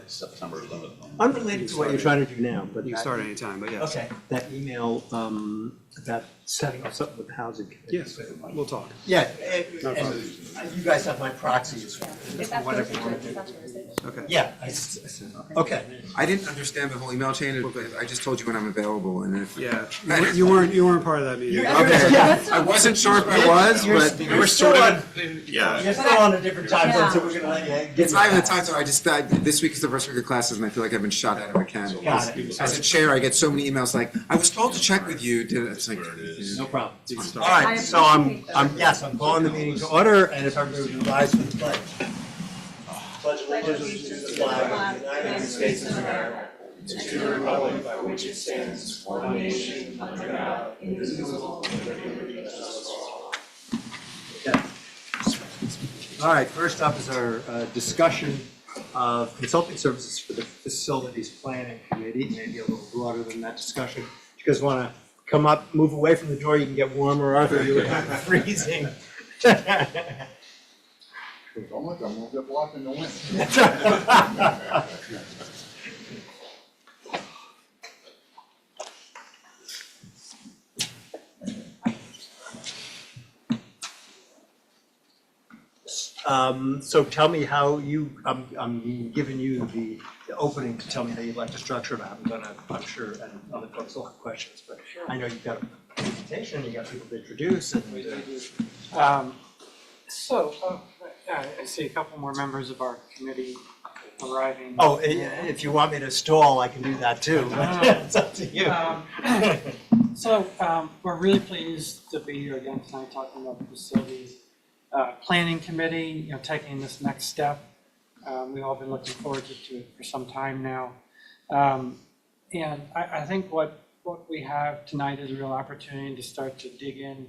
September 11th. Unrelated to what you're trying to do now, but You can start anytime, but yes. okay, that email, that setting up something with the housing committee. Yes, we'll talk. Yeah, No and problem. you guys have my proxies. Is that Whatever Thursday? you want to do. That's Thursday. Okay. Yeah, okay. I didn't understand the whole email chain. I just told you when I'm available, and if Yeah, you weren't part of that meeting. okay, Yeah. I wasn't sure if I was, but You're still on, Yeah. you're still on a different time zone, so we're gonna let you get. it's not even the time. So this week is the first week of classes, and I feel like I've been shot out of a cannon. Got it. As a chair, I get so many emails like, "I was told to check with you." It's like, No problem. All I right, so I'm appreciate calling the meeting to order, and if everybody would rise for the pledge. Pledge allegiance to the flag of the United States of America, to the republic by which it stands, one nation, under God, indivisible, with liberty and justice for all. Okay. All right, first up is our discussion of consulting services for the Facilities Planning Committee, maybe a little broader than that discussion. If you guys want to come up, move away from the door, you can get warmer, Arthur, you were freezing. Don't look, I'm gonna get blocked in the wind. So tell me how I'm giving you the opening to tell me how you'd like to structure it. I'm sure, and other folks will have questions, but I know you've got a presentation, you got people to introduce, and I see a couple more members of our committee arriving. oh, if you want me to stall, I can do that too. But it's up to you. We're really pleased to be here again tonight talking about the facilities planning committee, taking this next step. We've all been looking forward to it for some time now. And I think what we have tonight is a real opportunity to start to dig in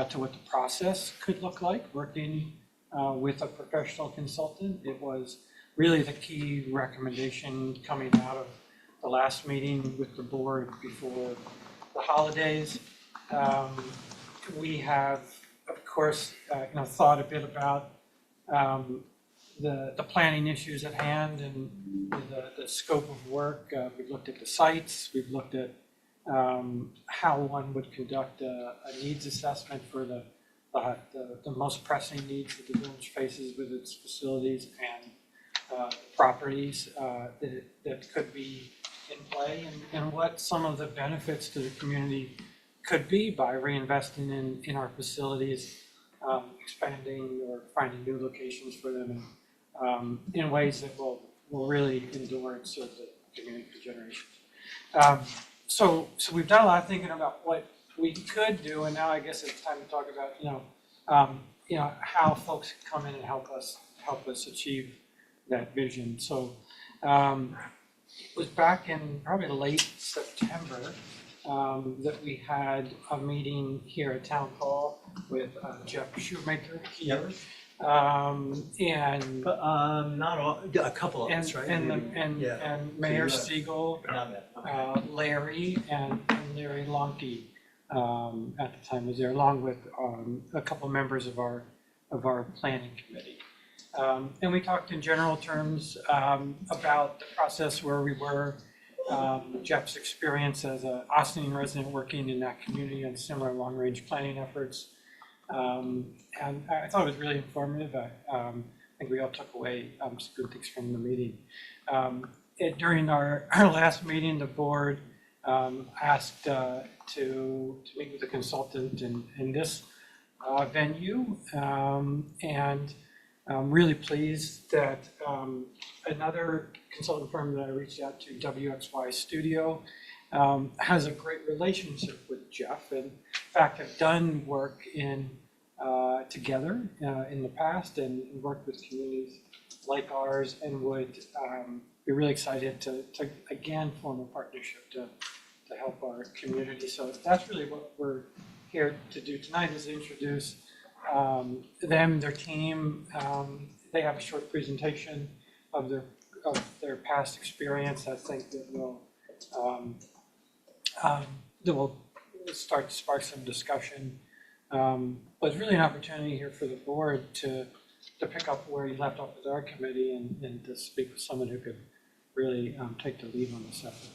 to what the process could look like working with a professional consultant. It was really the key recommendation coming out of the last meeting with the board before the holidays. We have, of course, thought a bit about the planning issues at hand and the scope of work. We've looked at the sites. We've looked at how one would conduct a needs assessment for the most pressing needs that the village faces with its facilities and properties that could be in play, and what some of the benefits to the community could be by reinvesting in our facilities, expanding or finding new locations for them, and in ways that will really endure and serve the community for generations. So we've done a lot of thinking about what we could do, and now I guess it's time to talk about how folks can come in and help us achieve that vision. So it was back in probably late September that we had a meeting here at Town Hall with Jeff Shoemaker here. And not all, a couple of us, right? and Mayor Siegel, Okay. Larry and Larry Lonke at the time was there, along with a couple members of our planning committee. And we talked in general terms about the process where we were, Jeff's experience as an Austin resident working in that community and similar long-range planning efforts. And I thought it was really informative. I think we all took away some good things from the meeting. During our last meeting, the board asked to meet with a consultant in this venue, and I'm really pleased that another consulting firm that I reached out to, WXY Studio, has a great relationship with Jeff, and in fact have done work together in the past and worked with communities like ours, and would be really excited to again form a partnership to help our community. So that's really what we're here to do tonight, is introduce them, their team. They have a short presentation of their past experience. I think that will start to spark some discussion. But it's really an opportunity here for the board to to pick up where you left off with our committee and to speak with someone who could really take the lead on this effort.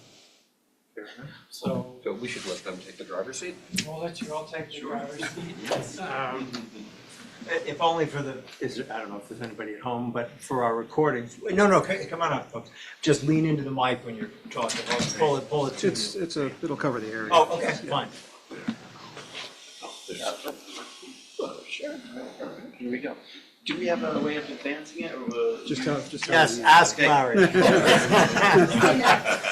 So So we should let them take the driver's seat? we'll let you all take the driver's seat. If only for the, I don't know if there's anybody at home, but for our recordings, no, come on up, folks. Just lean into the mic when you're talking, or pull it to you. It'll cover the area. Oh, okay, fine. Sure. Here we go. Do we have a way of advancing it, or will? Just Yes, ask Larry.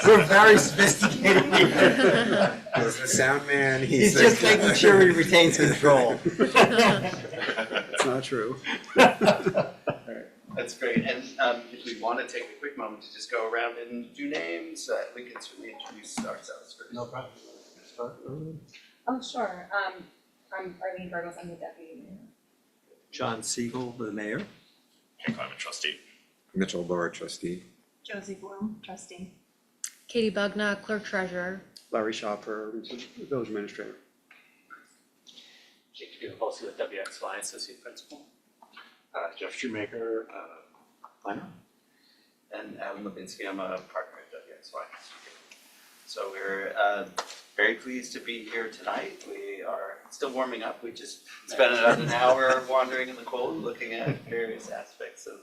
We're very sophisticated here. He's the sound man, He's just making sure he retains control. It's not true. That's great, and if we want to take a quick moment to just go around and do names, we can certainly introduce ourselves first. No problem. Oh, sure. I'm Arlene Burgos, I'm the deputy mayor. John Siegel, the mayor. I'm a trustee. Mitchell Laura, trustee. Josie Bloom, trustee. Katie Bugna, clerk treasurer. Larry Shopper, village administrator. Jacob Gilopolsky with WXY, associate principal. Jeff Shoemaker, planner. And Adam Levinsky, I'm a partner at WXY. So we're very pleased to be here tonight. We are still warming up. We just spent about an hour wandering in the cold, looking at various aspects of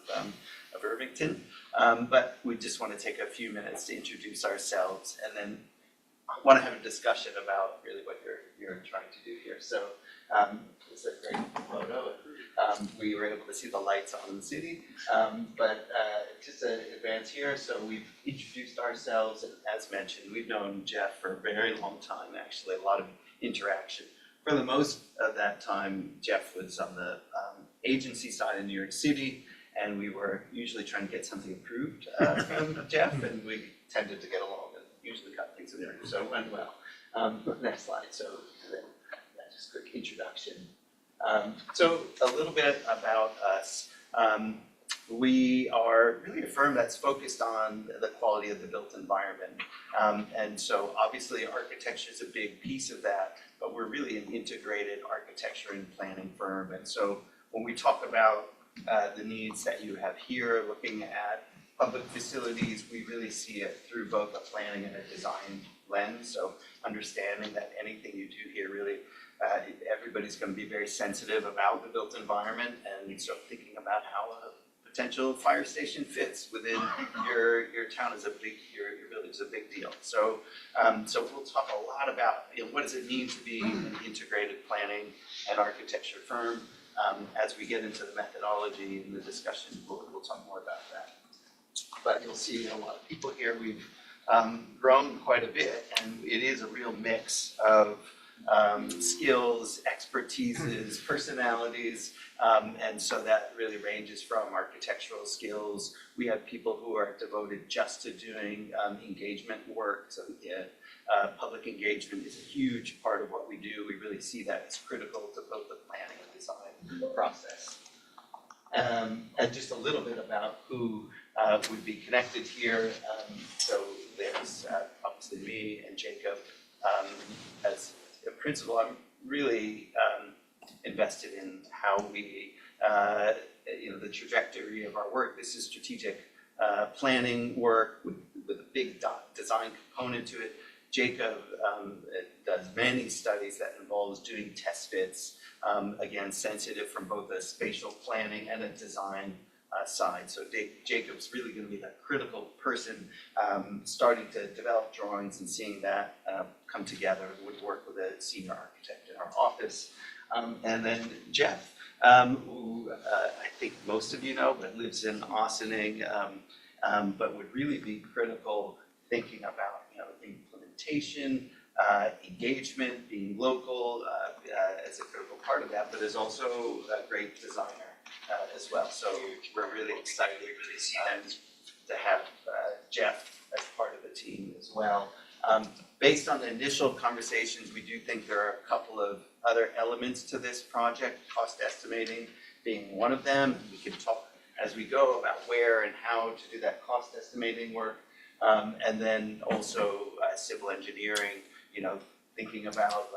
Irvington. But we just want to take a few minutes to introduce ourselves, and then want to have a discussion about really what you're trying to do here. So it's a great photo. We were able to see the lights on in the city, but just to advance here, so we've introduced ourselves, and as mentioned, we've known Jeff for a very long time, actually, a lot of interaction. For the most of that time, Jeff was on the agency side in New York City, and we were usually trying to get something approved from Jeff, and we tended to get along and usually got things approved, so it went well. Next slide, so then just a quick introduction. So a little bit about us. We are really a firm that's focused on the quality of the built environment. And so obviously architecture is a big piece of that, but we're really an integrated architecture and planning firm. And so when we talk about the needs that you have here, looking at public facilities, we really see it through both a planning and a design lens. So understanding that anything you do here really everybody's going to be very sensitive about the built environment, and so thinking about how a potential fire station fits within your town is a big, your village is a big deal. So so we'll talk a lot about what does it mean to be an integrated planning and architecture firm. As we get into the methodology and the discussion, we'll talk more about that. But you'll see a lot of people here. We've grown quite a bit, and it is a real mix of skills, expertises, personalities, and so that really ranges from architectural skills. We have people who are devoted just to doing engagement work, so public engagement is a huge part of what we do. We really see that as critical to both the planning and design process. And just a little bit about who would be connected here. So there's obviously me and Jacob as a principal. I'm really invested in how we, the trajectory of our work. This is strategic planning work with a big design component to it. Jacob does many studies that involves doing test fits, again, sensitive from both a spatial planning and a design side. So Jacob's really going to be that critical person starting to develop drawings and seeing that come together. Would work with a senior architect in our office. And then Jeff, who I think most of you know, but lives in Ossining, but would really be critical thinking about implementation, engagement, being local as a critical part of that, but is also a great designer as well. So we're really excited to have Jeff as part of the team as well. Based on the initial conversations, we do think there are a couple of other elements to this project, cost estimating being one of them. We can talk as we go about where and how to do that cost estimating work. And then also civil engineering, thinking about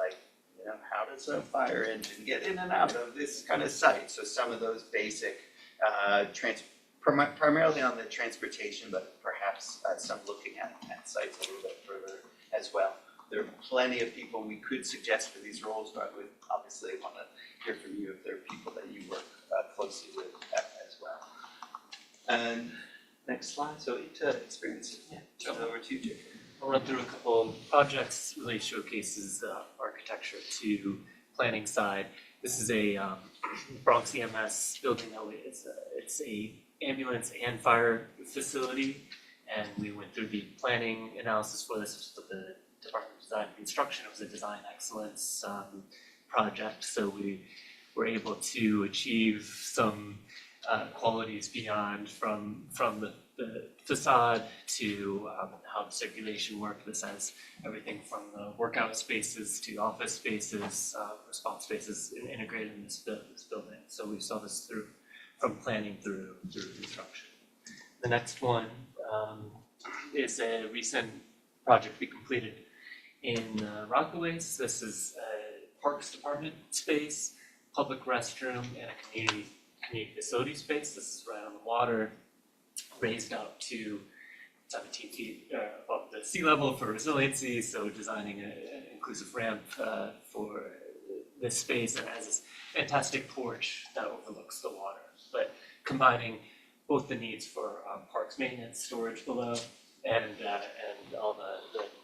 how does a fire engine get in and out of this kind of site? So some of those basic primarily on the transportation, but perhaps some looking at sites a little bit further as well. There are plenty of people we could suggest for these roles, but I would obviously want to hear from you if there are people that you work closely with as well. And next slide, so into experience. Yeah, turn it over to you, Jake. I'll run through a couple of projects, really showcases architecture to planning side. This is a Bronx EMS building. It's a ambulance and fire facility, and we went through the planning analysis for this with the Department of Design and Construction. It was a design excellence project, so we were able to achieve some qualities beyond from the facade to how the circulation worked. This has everything from the workout spaces to office spaces, response spaces integrated in this building. So we saw this through from planning through construction. The next one is a recent project we completed in Rockaways. This is a Parks Department space, public restroom, and a community facility space. This is right on the water, raised up to 17 feet above the sea level for resiliency, so designing an inclusive ramp for this space, and has this fantastic porch that overlooks the water, but combining both the needs for parks maintenance, storage below, and all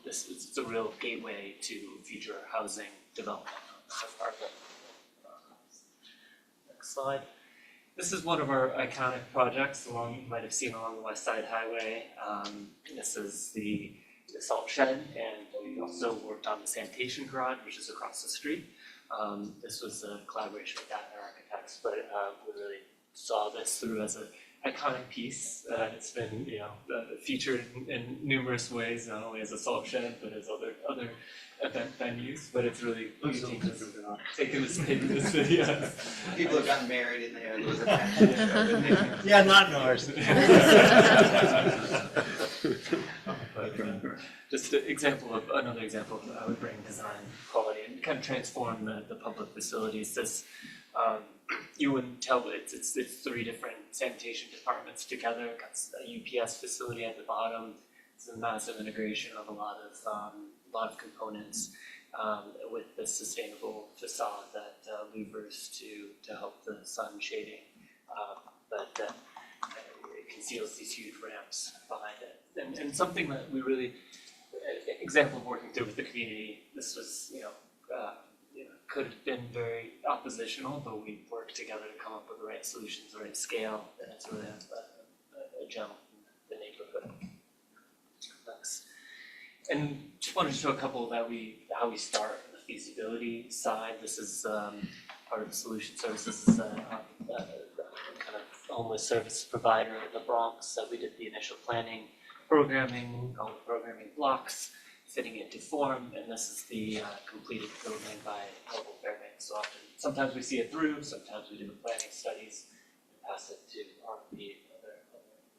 this it's a real gateway to future housing development as part of it. Next slide. This is one of our iconic projects you might have seen along the West Side Highway. This is the salt shed, and we also worked on the sanitation garage, which is across the street. This was a collaboration with Gatner Architects, but we really saw this through as an iconic piece. It's been featured in numerous ways, not only as a salt shed, but as other event venues. But it's really taken this video. People have gotten married in there. There was a fashion show. Yeah, not in ours. Just another example of how we bring design quality and kind of transform the public facilities. This you wouldn't tell it's three different sanitation departments together. Got a UPS facility at the bottom. It's a massive integration of a lot of components with the sustainable facade that louvers to help the sun shading, but it conceals these huge ramps behind it. And something that we really example of working through with the community. This was could have been very oppositional, but we worked together to come up with the right solutions, the right scale, and it's really a gem in the neighborhood. Thanks. And just wanted to show a couple how we start on the feasibility side. This is part of the solution services. This is a kind of homeless service provider in the Bronx. We did the initial planning, programming, all the programming blocks, fitting into form, and this is the completed building by Global Fairbanks. So sometimes we see it through, sometimes we do the planning studies and pass it to RP and other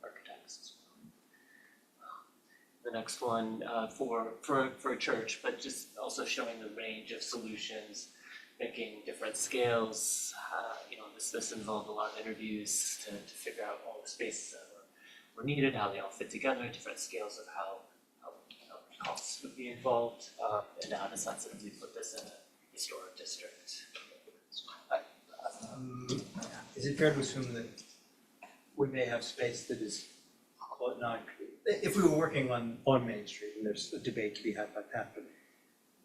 architects as well. The next one for a church, but just also showing the range of solutions, thinking different scales. This involved a lot of interviews to figure out all the spaces that were needed, how they all fit together, different scales of how costs would be involved, and how to sensitively put this in a historic district. Is it fair to assume that we may have space that is, I'll call it if we were working on Main Street, and there's a debate to be had about that, but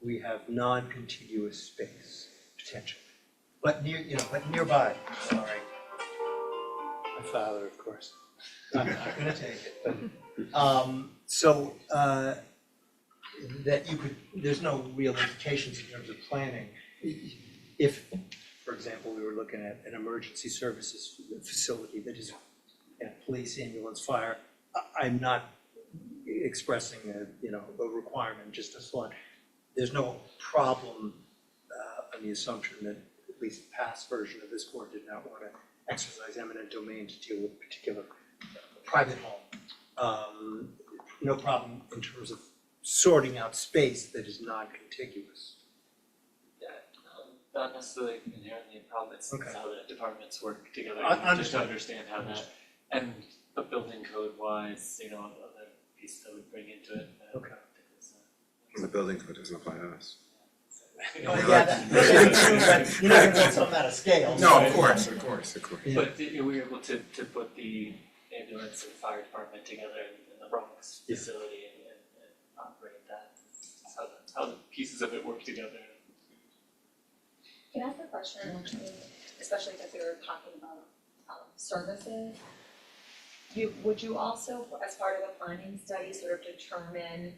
we have non-contiguous space, potentially. But nearby, sorry. My father, of course. I'm not gonna take it, but, that you could, there's no real implications in terms of planning. If, for example, we were looking at an emergency services facility that is police, ambulance, fire, I'm not expressing a requirement, just a thought. There's no problem on the assumption that at least the past version of this board did not want to exercise eminent domain to deal with a particular private home. No problem in terms of sorting out space that is non-contiguous. not necessarily inherently a problem, it's Okay. how the departments work together, I just to understand how that, and the building code wise, other pieces I would bring into it. Okay. The building code doesn't apply to us. Oh, yeah, that's true, but you're not gonna build something out of scale. No, of course. But we were able to put the ambulance and fire department together in the Bronx Yeah. facility and operate that. That's how the pieces of it work together. Can I ask a question, especially because we were talking about services? Would you also, as part of the planning study, sort of determine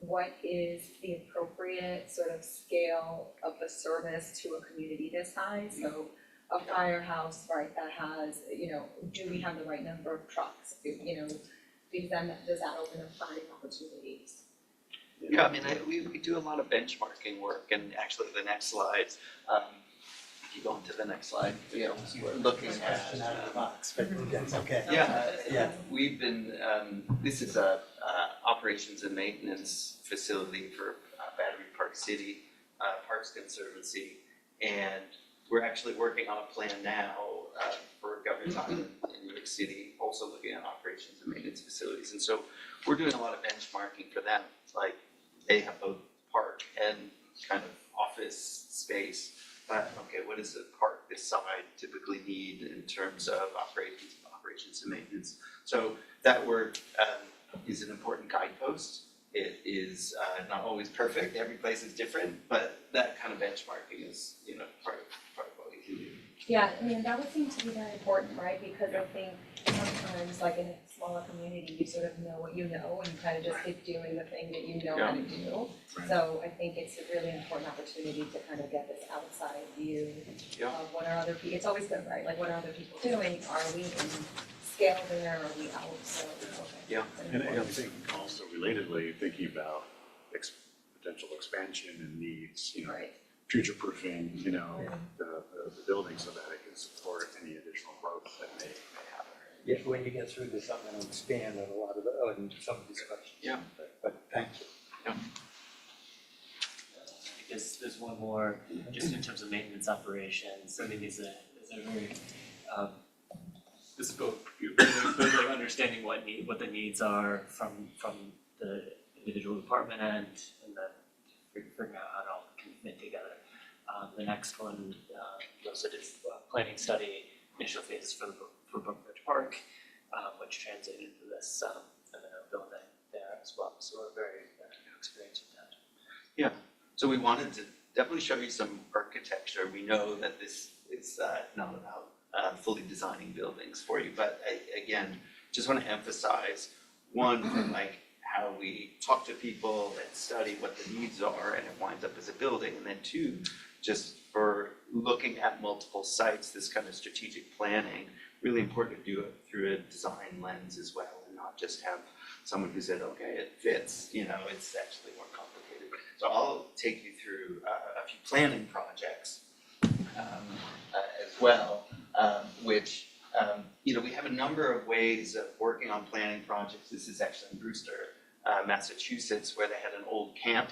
what is the appropriate sort of scale of the service to a community this size? So a firehouse, right, that has, do we have the right number of trucks? Because then does that open up funding opportunities? Yeah, I mean, we do a lot of benchmarking work, and actually the next slide, if you go on to the next slide, we're looking at. Question out of the box, but that's okay. Yeah, we've been, this is a operations and maintenance facility for Battery Park City, Parks Conservancy, and we're actually working on a plan now for Governor's Island in New York City, also looking at operations and maintenance facilities. And so we're doing a lot of benchmarking for them. Like they have both park and kind of office space. Okay, what does a park this side typically need in terms of operations and maintenance? So that work is an important guidepost. It is not always perfect. Every place is different, but that kind of benchmarking is, part of what we can do. Yeah, I mean, that would seem to be very important, right? Because I think sometimes, like in a smaller community, you sort of know what you know, and you kind of just keep doing the thing that you know how to do. So I think it's a really important opportunity to kind of get this outside view of what are other people, it's always good, right? Like what are other people doing? Are we in scale there? Are we out? So, Yeah. And I think also relatedly, thinking about potential expansion and needs, Right. future-proofing, the building so that it can support any additional growth that may happen. If when you get through this, I'm gonna expand on a lot of some of these questions. Yeah. But thank you. There's one more, just in terms of maintenance operations, I mean, these are very, the scope, really understanding what the needs are from the individual department end, and then figuring out how it all can fit together. The next one, we also did planning study, initial phases for Brookridge Park, which translated into this, building there as well, so we're very experienced with that. Yeah, so we wanted to definitely show you some architecture. We know that this is not about fully designing buildings for you, but again, just want to emphasize, one, from like how we talk to people and study what the needs are, and it winds up as a building, and then two, just for looking at multiple sites, this kind of strategic planning, really important to do it through a design lens as well, and not just have someone who said, okay, it fits, it's actually more complicated. So I'll take you through a few planning projects as well, which, we have a number of ways of working on planning projects. This is actually in Brewster, Massachusetts, where they had an old camp,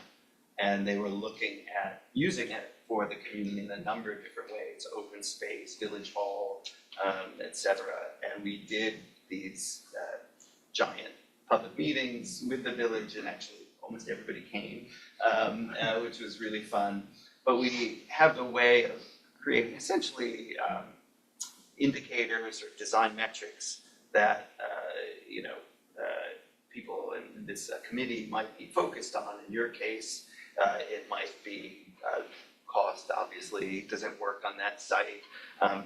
and they were looking at using it for the community in a number of different ways, open space, village hall, etc. And we did these giant public meetings with the village, and actually almost everybody came, which was really fun. But we have a way of creating essentially indicators or design metrics that people in this committee might be focused on. In your case, it might be cost, obviously, does it work on that site,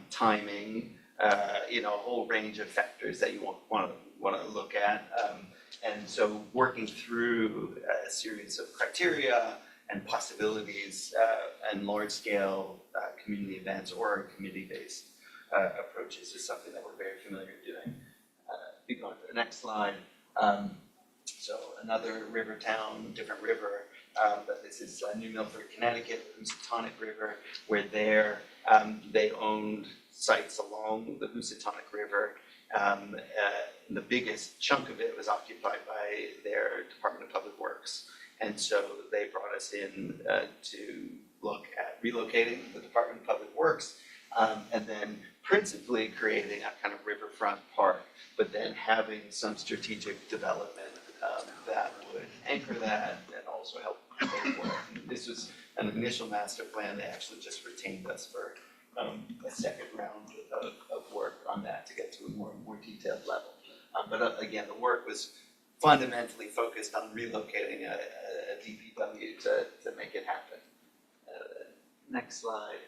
timing, a whole range of factors that you want to look at. And so working through a series of criteria and possibilities and large-scale community events or committee-based approaches is something that we're very familiar doing. If you go on to the next slide. So another river town, different river, but this is New Milford, Connecticut, the Housatonic River, where they owned sites along the Housatonic River. The biggest chunk of it was occupied by their Department of Public Works. And so they brought us in to look at relocating the Department of Public Works, and then principally creating a kind of riverfront park, but then having some strategic development that would anchor that and also help pay for it. This was an initial master plan. They actually just retained us for a second round of work on that to get to a more detailed level. But again, the work was fundamentally focused on relocating a DPW to make it happen. Next slide.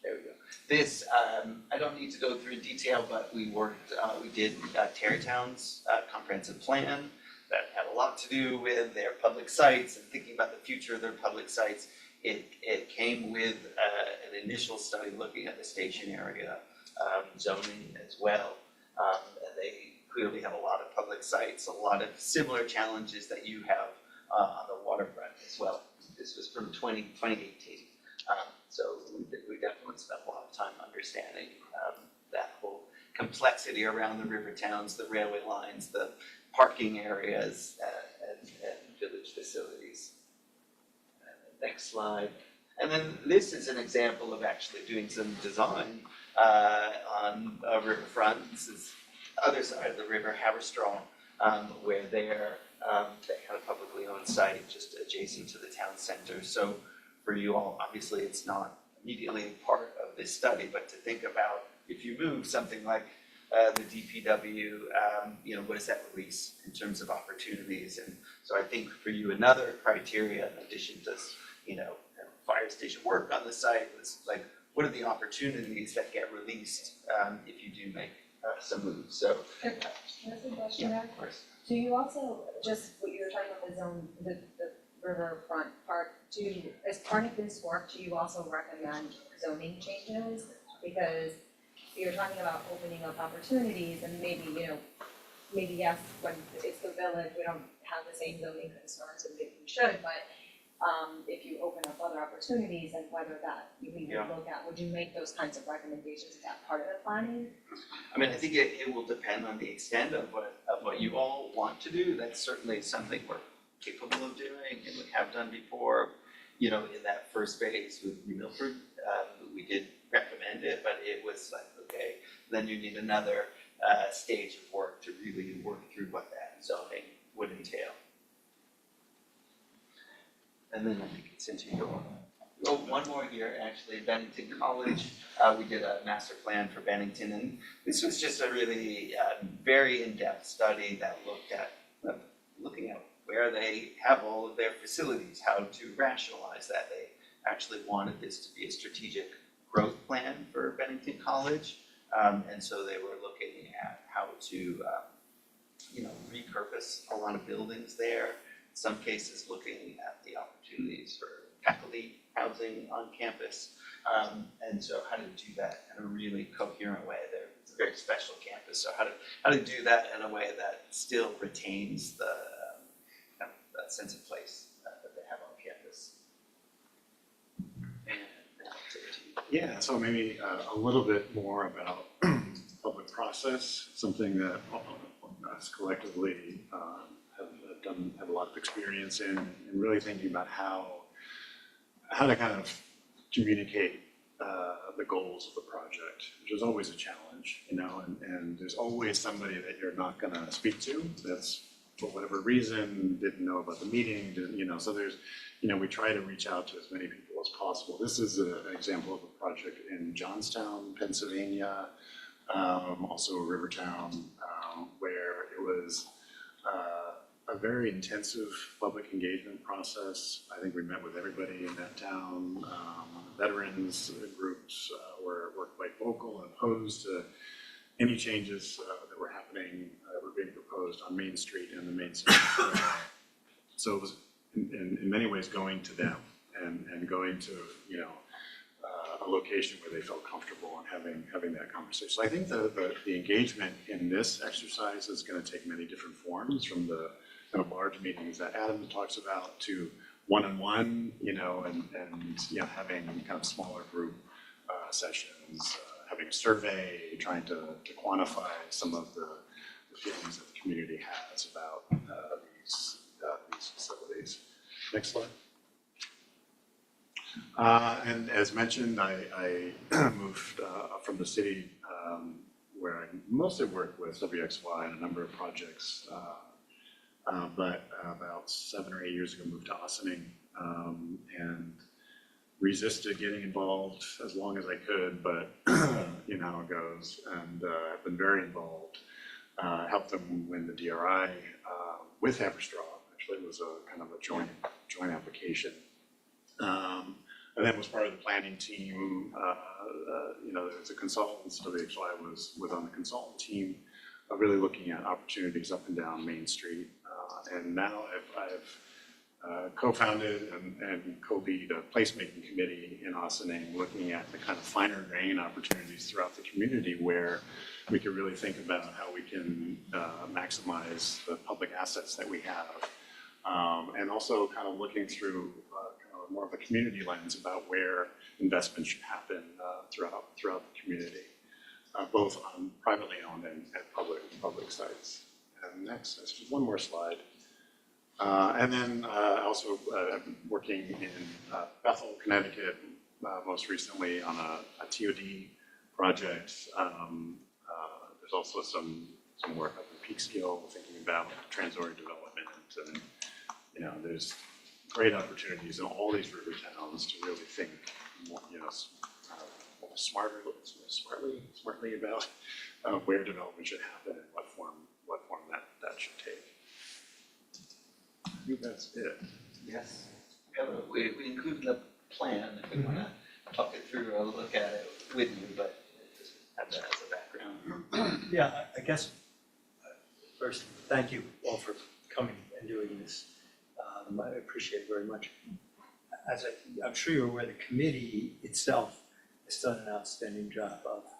There we go. This, I don't need to go through in detail, but we did Tarrytown's comprehensive plan that had a lot to do with their public sites and thinking about the future of their public sites. It came with an initial study looking at the station area zoning as well. And they clearly have a lot of public sites, a lot of similar challenges that you have on the waterfront as well. This was from 2018. So we definitely spent a lot of time understanding that whole complexity around the river towns, the railway lines, the parking areas, and village facilities. Next slide. And then this is an example of actually doing some design on a riverfront. This is the other side of the river, Haverstraw, where they had a publicly owned site just adjacent to the town center. So for you all, obviously it's not immediately part of this study, but to think about if you move something like the DPW, what does that release in terms of opportunities? And so I think for you, another criteria in addition to, fire station work on the site was like, what are the opportunities that get released if you do make some moves? So, Can I ask a question there? of course. Do you also, just what you were talking about the zone, the riverfront park, as part of this work, do you also recommend zoning changes? Because you're talking about opening up opportunities and maybe yes, when it's the village, we don't have the same zoning concerns and maybe we should, but if you open up other opportunities and whether that we would look at, would you make those kinds of recommendations? Is that part of the planning? I mean, I think it will depend on the extent of what you all want to do. That's certainly something we're capable of doing and we have done before. In that first phase with New Milford, we did recommend it, but it was like, okay, then you need another stage of work to really work through what that zoning would entail. And then I think it's into your, one more here actually, Bennington College. We did a master plan for Bennington, and this was just a really very in-depth study that looked at looking at where they have all of their facilities, how to rationalize that. They actually wanted this to be a strategic growth plan for Bennington College, and so they were looking at how to repurpose a lot of buildings there. In some cases looking at the opportunities for faculty housing on campus, and so how to do that in a really coherent way. It's a very special campus, so how to do that in a way that still retains the that sense of place that they have on campus. And now to you. Yeah, so maybe a little bit more about public process, something that us collectively have a lot of experience in, and really thinking about how to kind of communicate the goals of the project, which is always a challenge, and there's always somebody that you're not gonna speak to that's for whatever reason didn't know about the meeting, so there's, we try to reach out to as many people as possible. This is an example of a project in Johnstown, Pennsylvania, also Rivertown, where it was a very intensive public engagement process. I think we met with everybody in that town. Veterans groups were quite vocal and opposed to any changes that were happening, were being proposed on Main Street and the main center. So it was in many ways going to them and going to a location where they felt comfortable and having that conversation. So I think the engagement in this exercise is going to take many different forms, from the kind of large meetings that Adam talks about to one-on-one, and having kind of smaller group sessions, having a survey, trying to quantify some of the feelings that the community has about these facilities. Next slide. And as mentioned, I moved from the city where I mostly worked with WXY on a number of projects, but about 7 or 8 years ago moved to Ossining and resisted getting involved as long as I could, but you know how it goes, and I've been very involved. Helped them win the DRI with Haverstraw. Actually, it was a kind of a joint application. And then was part of the planning team. You know, there was a consultant, so WXY was on the consultant team, really looking at opportunities up and down Main Street. And now I've co-founded and co-lead a placemaking committee in Ossining, looking at the kind of finer grain opportunities throughout the community where we could really think about how we can maximize the public assets that we have. And also kind of looking through more of a community lens about where investment should happen throughout the community, both on privately owned and public sites. And next, that's just one more slide. And then also working in Bethel, Connecticut, most recently on a TOD project. There's also some work up in Peekskill, thinking about transit development, and you know, there's great opportunities in all these river towns to really think more, you know, smartly about where development should happen and what form that should take. I think that's it. Yes. We included a plan if we want to talk it through or look at it with you, but just have that as a background. Yeah, I guess, first, thank you all for coming and doing this. I appreciate it very much. As I'm sure you're aware, the committee itself has done an outstanding job of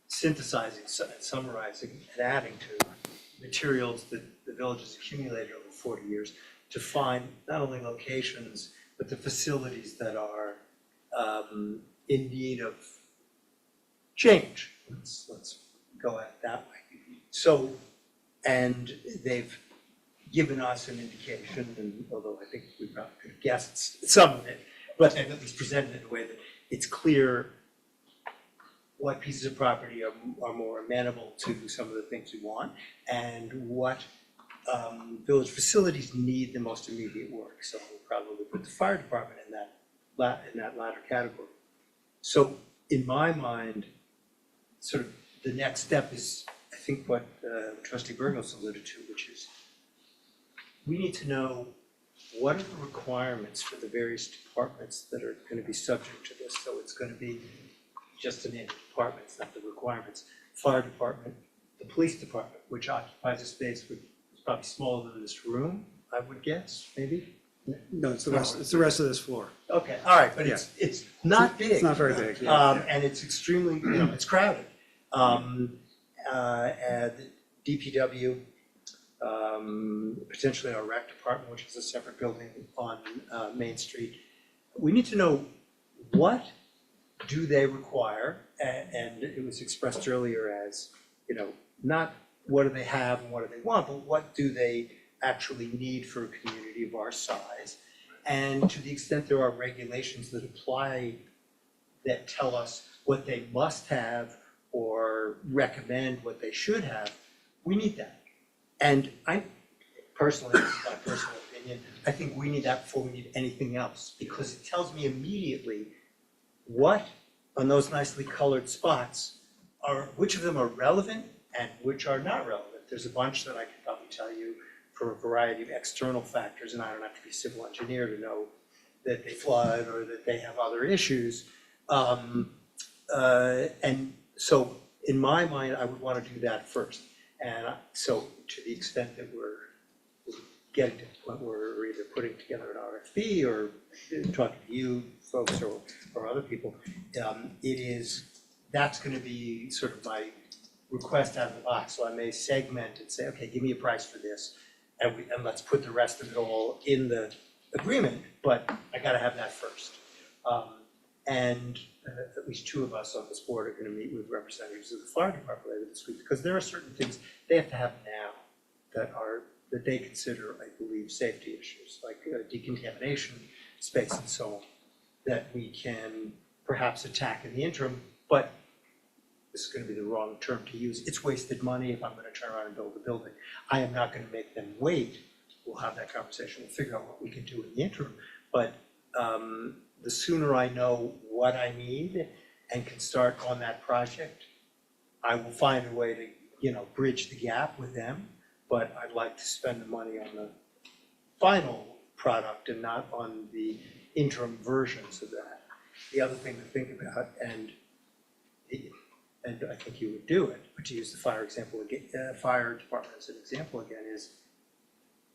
synthesizing and summarizing and adding to materials that the village has accumulated over 40 years to find not only locations, but the facilities that are in need of change. Let's go at it that way. So, and they've given us an indication, and although I think we probably could have guessed some of it, but they've at least presented it in a way that it's clear what pieces of property are more amenable to some of the things we want, and what village facilities need the most immediate work. So we'll probably put the fire department in that latter category. So in my mind, sort of the next step is, I think, what Trustee Burgos alluded to, which is we need to know what are the requirements for the various departments that are going to be subject to this. So it's going to be just the name of departments, not the requirements. Fire department, the police department, which occupies a space which is probably smaller than this room, I would guess, maybe. No, it's the rest of this floor. Okay, all right, but it's not big. It's not very big, yeah. And it's extremely, you know, it's crowded. And DPW, potentially our rec department, which is a separate building on Main Street. We need to know what do they require, and it was expressed earlier as, you know, not what do they have and what do they want, but what do they actually need for a community of our size. And to the extent there are regulations that apply that tell us what they must have or recommend what they should have, we need that. And I personally, this is my personal opinion, I think we need that before we need anything else, because it tells me immediately what on those nicely colored spots are, which of them are relevant and which are not relevant. There's a bunch that I can probably tell you for a variety of external factors, and I don't have to be a civil engineer to know that they flood or that they have other issues. And so in my mind, I would want to do that first. And so to the extent that we're getting to the point where we're either putting together an RFP or talking to you folks or other people, that's going to be sort of my request out of the box. So I may segment and say, okay, give me a price for this, and let's put the rest of it all in the agreement, but I got to have that first. And at least two of us on this board are gonna meet with representatives of the fire department later this week, because there are certain things they have to have now that they consider, I believe, safety issues, like decontamination space and so on, that we can perhaps attack in the interim, but this is gonna be the wrong term to use. It's wasted money if I'm gonna turn around and build a building. I am not gonna make them wait. We'll have that conversation. We'll figure out what we can do in the interim. But the sooner I know what I need and can start on that project, I will find a way to, you know, bridge the gap with them. But I'd like to spend the money on the final product and not on the interim versions of that. The other thing to think about, and I think you would do it, but to use the fire example again, fire department as an example again, is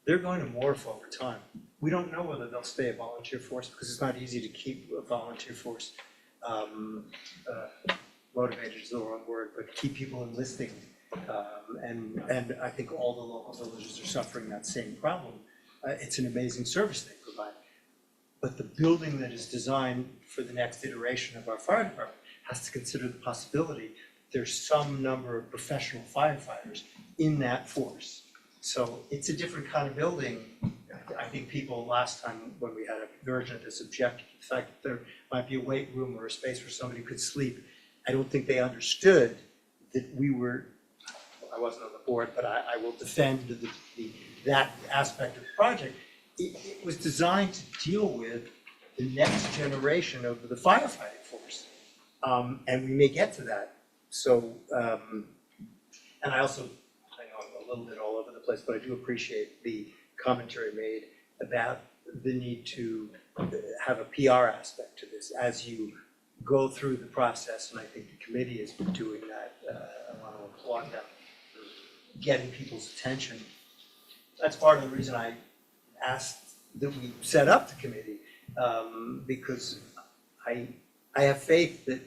they're going to morph over time. We don't know whether they'll stay a volunteer force, because it's not easy to keep a volunteer force motivated is the wrong word, but keep people enlisting. And I think all the local villages are suffering that same problem. It's an amazing service they provide. But the building that is designed for the next iteration of our fire department has to consider the possibility that there's some number of professional firefighters in that force. So it's a different kind of building. I think people last time when we had a version of this objected to the fact that there might be a weight room or a space where somebody could sleep. I don't think they understood that I wasn't on the board, but I will defend that aspect of the project. It was designed to deal with the next generation of the firefighting force. And we may get to that. So, and I know I'm a little bit all over the place, but I do appreciate the commentary made about the need to have a PR aspect to this as you go through the process, and I think the committee has been doing that. I want to applaud them, getting people's attention. That's part of the reason I asked that we set up the committee, because I have faith that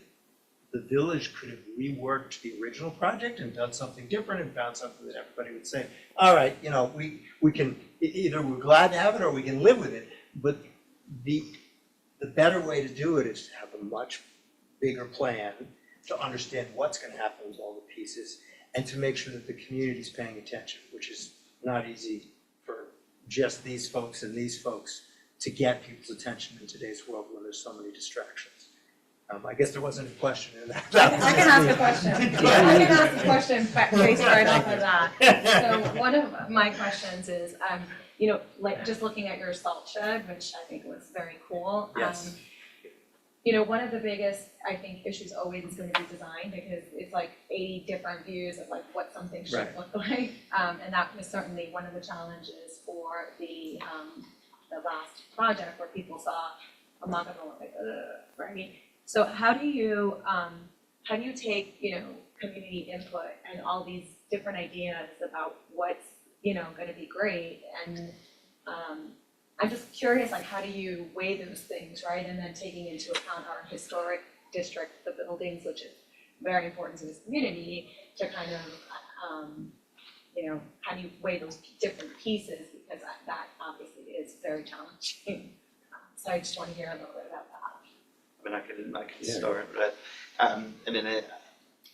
the village could have reworked the original project and done something different and found something that everybody would say, all right, you know, we can, either we're glad to have it or we can live with it. But the better way to do it is to have a much bigger plan, to understand what's gonna happen with all the pieces, and to make sure that the community's paying attention, which is not easy for just these folks and these folks to get people's attention in today's world when there's so many distractions. I guess there wasn't a question in that. I can ask a question. I can ask a question based right off of that. So one of my questions is, you know, like just looking at your salt shed, which I think was very cool. Yes. You know, one of the biggest, I think, issues always is going to be design, because it's like 80 different views of like what something should Right. look like. And that was certainly one of the challenges for the last project, where people saw a mock-up and were like, right? So how do you take, you know, community input and all these different ideas about what's, you know, gonna be great, and I'm just curious, like, how do you weigh those things, right? And then taking into account our historic district, the buildings, which is very important to this community, to kind of, you know, how do you weigh those different pieces, because that obviously is very challenging. So I just want to hear a little bit about that. I mean, I can start, but, I mean,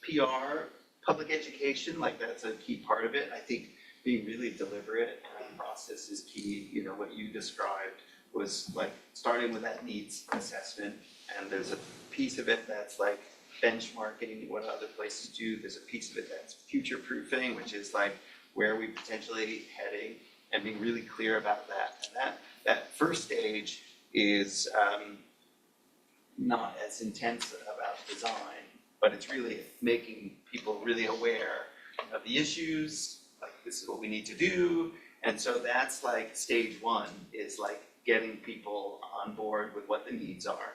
PR, public education, like that's a key part of it. I think being really deliberate in the process is key. You know, what you described was like starting with that needs assessment, and there's a piece of it that's like benchmarking what other places do. There's a piece of it that's future proofing, which is like where are we potentially heading, and being really clear about that. And that first stage is not as intense about design, but it's really making people really aware of the issues, like this is what we need to do. And so that's like stage one, is like getting people on board with what the needs are.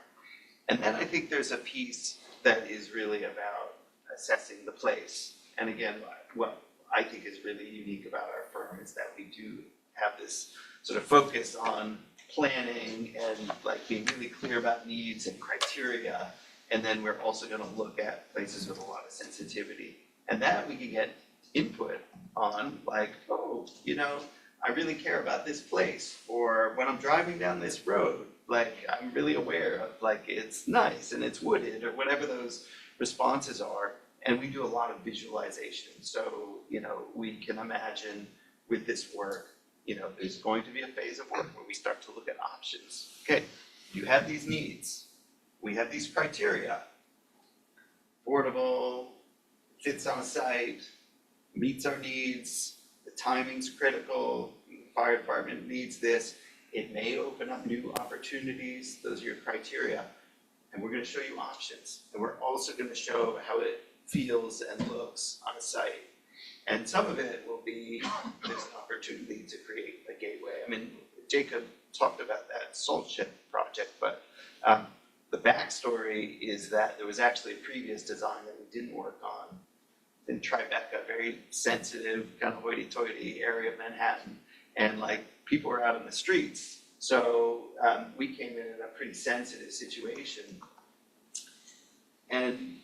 And then I think there's a piece that is really about assessing the place. And again, what I think is really unique about our firm is that we do have this sort of focus on planning and like being really clear about needs and criteria. And then we're also gonna look at places with a lot of sensitivity. And that we can get input on, like, oh, you know, I really care about this place, or when I'm driving down this road, like, I'm really aware of, like, it's nice and it's wooded, or whatever those responses are. And we do a lot of visualization, so, you know, we can imagine with this work, you know, there's going to be a phase of work where we start to look at options. Okay, you have these needs, we have these criteria. Affordable, fits on a site, meets our needs, the timing's critical, the fire department needs this. It may open up new opportunities, those are your criteria. And we're gonna show you options. And we're also gonna show how it feels and looks on a site. And some of it will be, there's an opportunity to create a gateway. I mean, Jacob talked about that salt shed project, but the backstory is that there was actually a previous design that we didn't work on in Tribeca, very sensitive, kind of hoity-toity area of Manhattan. And like, people were out in the streets. So we came in a pretty sensitive situation. And,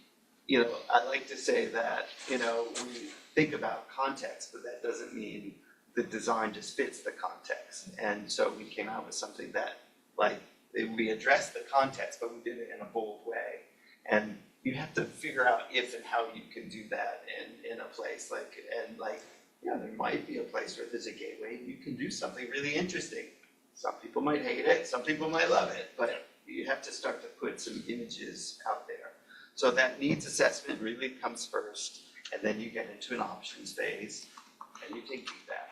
you know, I like to say that, you know, we think about context, but that doesn't mean the design just fits the context. And so we came out with something that, like, we addressed the context, but we did it in a bold way. And you have to figure out if and how you can do that in a place like, and like, yeah, there might be a place where there's a gateway, you can do something really interesting. Some people might hate it, some people might love it, but you have to start to put some images out there. So that needs assessment really comes first, and then you get into an options phase, and you take feedback.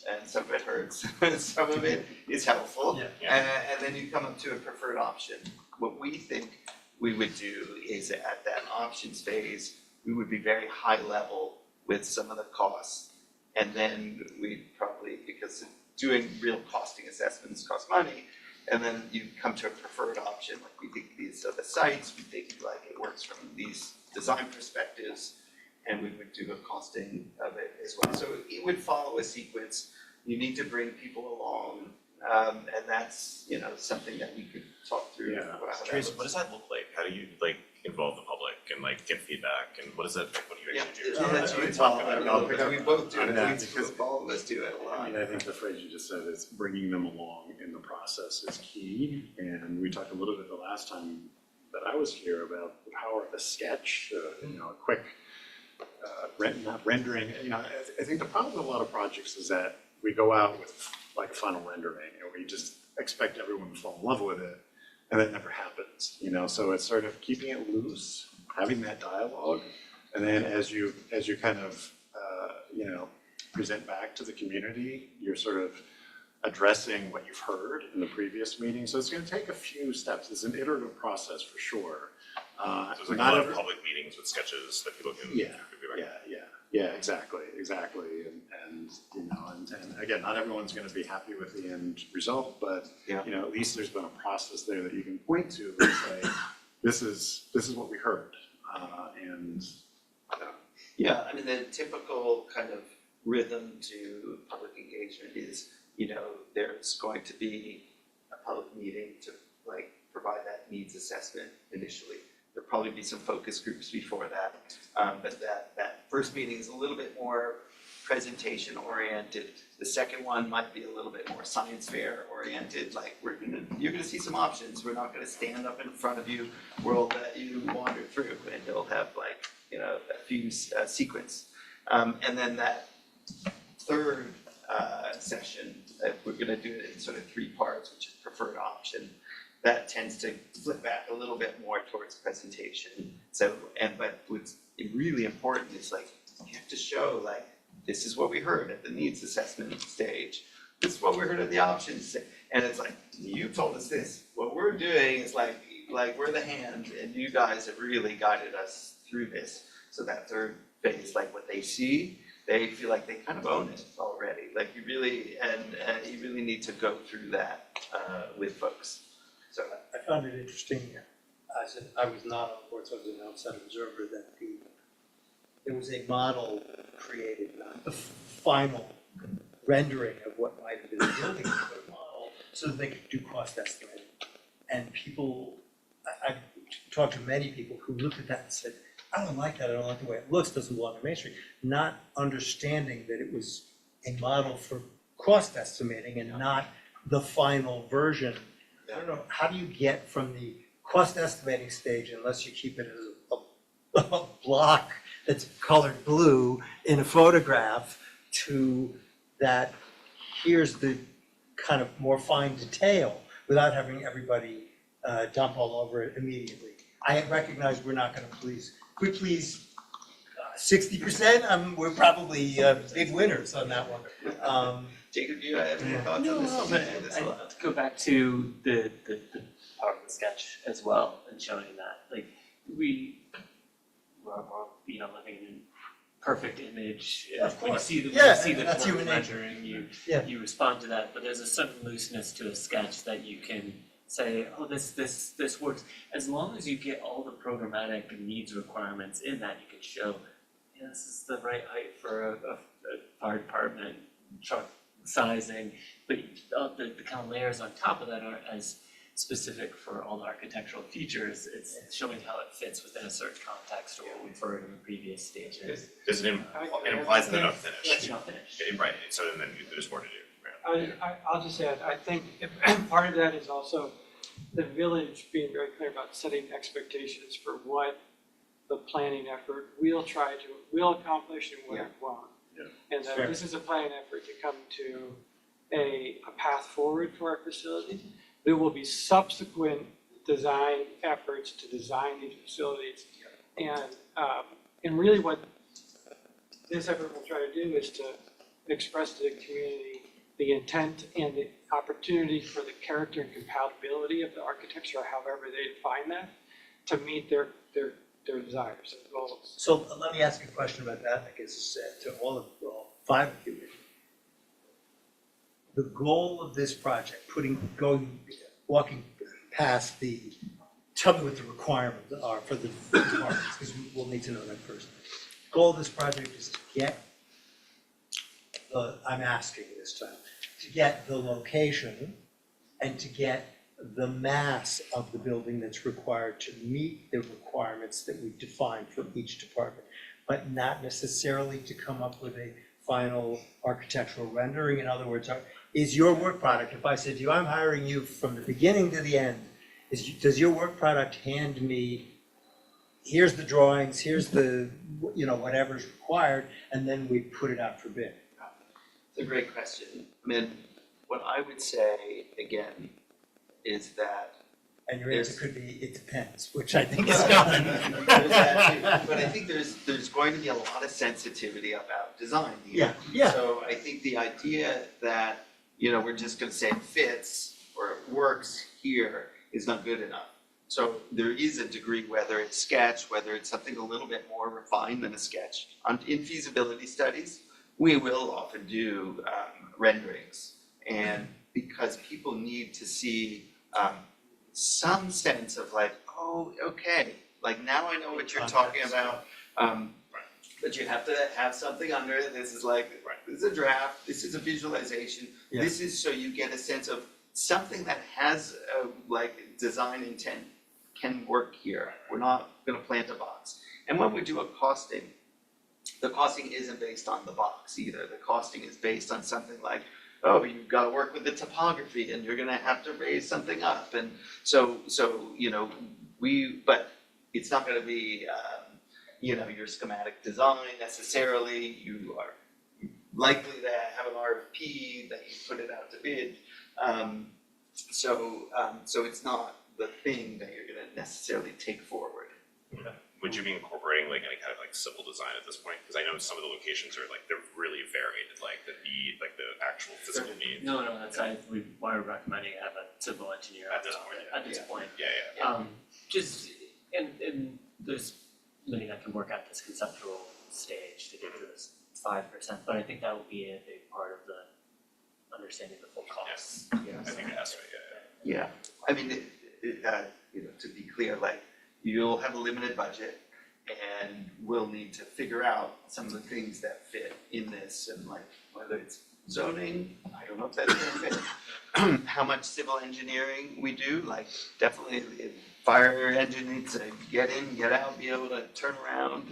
And some of it hurts, some of it is helpful, and then you come up to a preferred option. What we think we would do is at that options phase, we would be very high level with some of the costs. And then we'd probably, because doing real costing assessments costs money, and then you come to a preferred option, like we think these are the sites, we think like it works from these design perspectives, and we would do a costing of it as well. So it would follow a sequence. You need to bring people along, and that's, you know, something that we could talk through. Yeah. Curious, what does that look like? How do you like involve the public and like get feedback, and what is it, what do you actually do? I'll let you talk about it a little bit. We both do it, all of us do it a lot. I mean, I think the phrase you just said is bringing them along in the process is key. And we talked a little bit the last time that I was here about the power of a sketch, you know, a quick not rendering. You know, I think the problem with a lot of projects is that we go out with like a final rendering and we just expect everyone to fall in love with it, and that never happens, you know. So it's sort of keeping it loose, having that dialogue, and then as you kind of you know, present back to the community, you're sort of addressing what you've heard in the previous meeting. So it's going to take a few steps. It's an iterative process for sure. So it's like a lot of public meetings with sketches that people can Yeah, exactly, and you know, and again, not everyone's going to be happy with the end result, but you know, at least there's been a process there that you can point to and say, this is what we heard, and yeah, I mean, the typical kind of rhythm to public engagement is, you know, there's going to be a public meeting to like provide that needs assessment initially. There'll probably be some focus groups before that, but that first meeting is a little bit more presentation oriented. The second one might be a little bit more science fair oriented, like you're gonna see some options. We're not gonna stand up in front of you, we'll let you wander through, and you'll have like, you know, a few sequence. And then that third session, we're gonna do it in sort of 3 parts, which is preferred option. That tends to flip back a little bit more towards presentation. So, but what's really important is like, you have to show like, this is what we heard at the needs assessment stage. This is what we heard at the options stage. And it's like, you told us this. What we're doing is like we're the hand, and you guys have really guided us through this. So that third phase, like what they see, they feel like they kind of own it already. Like you really, and you really need to go through that with folks. So I found it interesting, I was not on board, so I was an outside observer, that there was a model created, not the final rendering of what might have been the building, but a model, so that they could do cost estimating. And people, I talked to many people who looked at that and said, I don't like that, I don't like the way it looks, doesn't belong on Main Street, not understanding that it was a model for cost estimating and not the final version I don't know, how do you get from the cost estimating stage, unless you keep it as a block that's colored blue in a photograph, to that, here's the kind of more fine detail, without having everybody dump all over it immediately? I recognize we're not gonna please, if we please 60%, we're probably big winners on that one. Jacob, do you have any thoughts on this? No, but I to go back to the power of the sketch as well and showing that, like, we're you know, living in a perfect image. Of When you course. see the, Yeah, curve that's human nature. measuring, Yeah. you respond to that, but there's a certain looseness to a sketch that you can say, oh, this works. As long as you get all the programmatic needs requirements in that, you can show, yeah, this is the right height for a fire department truck sizing, but the kind of layers on top of that aren't as specific for all the architectural features. It's showing how it fits within a certain context or what we've heard in the previous stages. Does it implies that they're not finished? It's not finished. Right, so then there's more to do, right? I'll just add, I think part of that is also the village being very clear about setting expectations for what the planning effort will accomplish and what it won't. Yeah. And that this is a planning effort to come to a path forward for our facilities. There will be subsequent design efforts to design these facilities. And really what this effort will try to do is to express to the community the intent and the opportunity for the character and compatibility of the architecture, or however they define that, to meet their desires and goals. So let me ask you a question about that, I guess, to all five of you. The goal of this project, walking past tell me what the requirements are for the departments, because we'll need to know that first. Goal of this project is to get I'm asking this time, to get the location and to get the mass of the building that's required to meet the requirements that we define for each department, but not necessarily to come up with a final architectural rendering. In other words, is your work product, if I said to you, I'm hiring you from the beginning to the end, does your work product hand me, here's the drawings, here's the, whatever's required, and then we put it out for bid? It's a great question. I mean, what I would say, again, is that And your answer could be, it depends, which I think is common. there's that too. But I think there's going to be a lot of sensitivity about design here. Yeah. So I think the idea that, we're just gonna say it fits or it works here is not good enough. So there is a degree, whether it's sketch, whether it's something a little bit more refined than a sketch. In feasibility studies, we will often do renderings, and because people need to see some sense of like, oh, okay, like now I know what you're talking about. But you have to have something under it. This is like, this is a draft, this is a visualization. Yeah. This is so you get a sense of something that has like design intent can work here. We're not gonna plant a box. And when we do a costing, the costing isn't based on the box either. The costing is based on something like, oh, you've got to work with the topography and you're gonna have to raise something up. And so but it's not gonna be, your schematic design necessarily. You are likely to have an RFP that you put it out to bid. So it's not the thing that you're gonna necessarily take forward. Would you be incorporating like any kind of like civil design at this point? Because I know some of the locations are like, they're really varied, like the actual physical needs. No, that's we are recommending have a civil engineer At this point, at this point. Yeah. Just and there's many that can work at this conceptual stage to get to this 5%, but I think that will be a big part of the understanding the full costs. I think it has to be, Yeah, I mean, to be clear, like, you'll have a limited budget and we'll need to figure out some of the things that fit in this, and like, whether it's zoning, I don't know if that's gonna fit. How much civil engineering we do, like, definitely the fire engine needs to get in, get out, be able to turn around,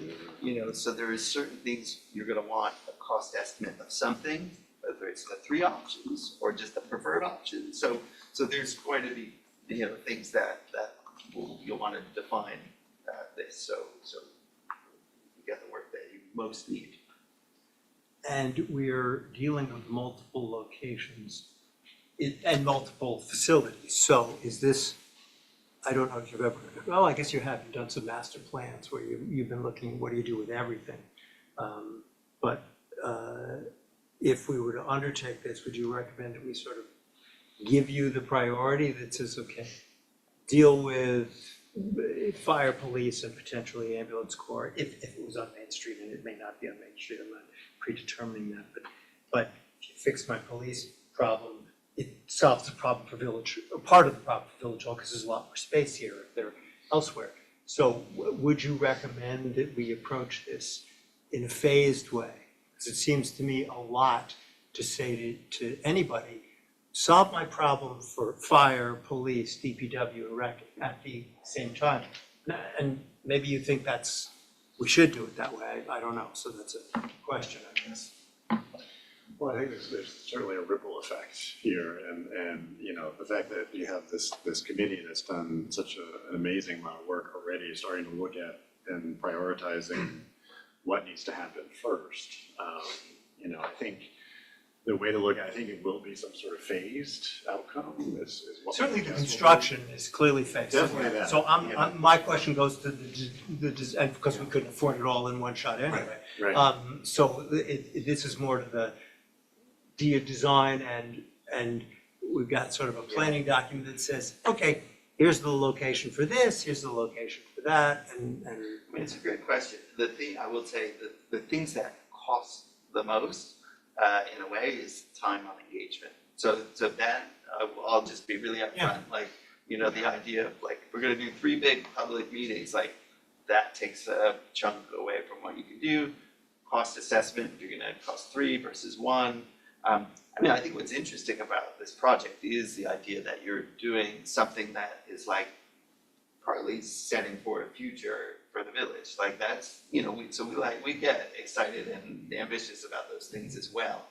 so there is certain things you're gonna want a cost estimate of something, whether it's the 3 options or just the preferred option. So there's going to be you know, things that you'll want to define this, so you get the work that you most need. And we're dealing with multiple locations and multiple facilities. So is this, I don't know if you've ever, well, I guess you have, you've done some master plans where you've been looking, what do you do with everything? But if we were to undertake this, would you recommend that we sort of give you the priority that says, okay, deal with fire, police, and potentially ambulance corps, if it was on Main Street, and it may not be on Main Street, I'm not predetermining that, but if you fix my police problem, it solves the problem for Village, or part of the problem for Village Hall, because there's a lot more space here if they're elsewhere. So would you recommend that we approach this in a phased way? Because it seems to me a lot to say to anybody, solve my problem for fire, police, DPW, and rec at the same time. And maybe you think we should do it that way, I don't know, so that's a question, I guess. Well, I think there's certainly a ripple effect here, and you know, the fact that you have this committee that's done such an amazing amount of work already, starting to look at and prioritizing what needs to happen first. You know, I think the way to look at it, I think it will be some sort of phased outcome. Is what Certainly the construction is clearly phased. Definitely that. So my question goes to and because we couldn't afford it all in one shot anyway. Right. So this is more to the design and we've got sort of a planning document that says, okay, here's the location for this, here's the location for that, and I mean, it's a great question. The thing, I will say, the things that cost the most, in a way, is time on engagement. So that, I'll just be really upfront, like, you know, the idea of like, we're gonna do 3 big public meetings, like, that takes a chunk away from what you can do. Cost assessment, you're gonna cost 3 versus 1. I mean, I think what's interesting about this project is the idea that you're doing something that is like partly setting for a future for the village. Like that's, you know, we get excited and ambitious about those things as well.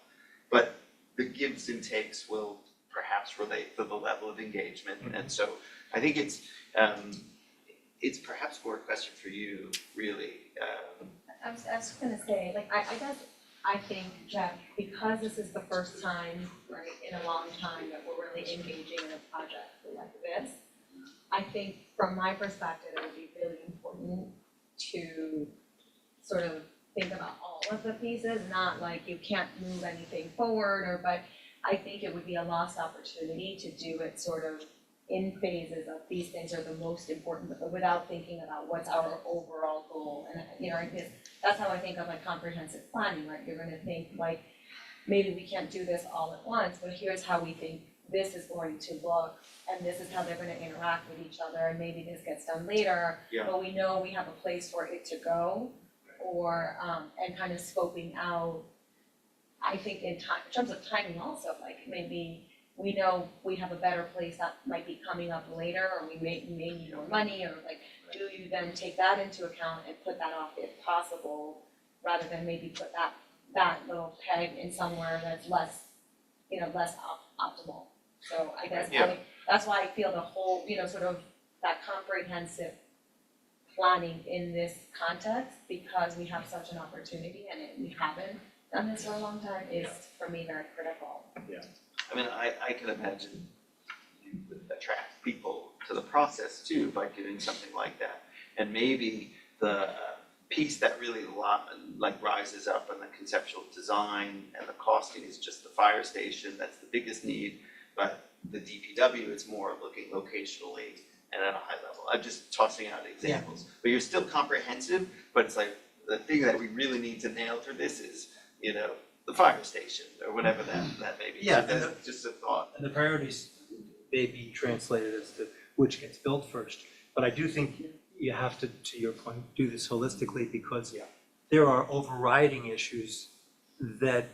But the gives and takes will perhaps relate to the level of engagement. And so I think it's perhaps more a question for you, really. I was gonna say, like, I guess I think, Jeff, because this is the first time, right, in a long time that we're really engaging in a project like this, I think from my perspective, it would be really important to sort of think about all of the pieces, not like you can't move anything forward but I think it would be a lost opportunity to do it sort of in phases of these things are the most important, but without thinking about what's our overall goal. And, you know, that's how I think of like comprehensive planning, right? You're gonna think like, maybe we can't do this all at once, but here's how we think this is going to look, and this is how they're gonna interact with each other, and maybe this gets done later, but we know we have a place for it to go, or, and kind of scoping out, I think in terms of timing also, like maybe we know we have a better place that might be coming up later, or we may need more money, or like, do you then take that into account and put that off if possible, rather than maybe put that little peg in somewhere that's less, you know, less optimal. So I guess that's why I feel the whole, you know, sort of that comprehensive planning in this context, because we have such an opportunity and we haven't done this for a long time, is for me very critical. I mean, I can imagine you would attract people to the process too by doing something like that. And maybe the piece that really like rises up in the conceptual design and the costing is just the fire station, that's the biggest need. But the DPW is more looking locationally and at a high level. I'm just tossing out examples. But you're still comprehensive, but it's like the thing that we really need to nail for this is, you know, the fire station or whatever that may be. Yeah, So that's just a thought. And the priorities may be translated as to which gets built first. But I do think you have to your point, do this holistically, because there are overriding issues that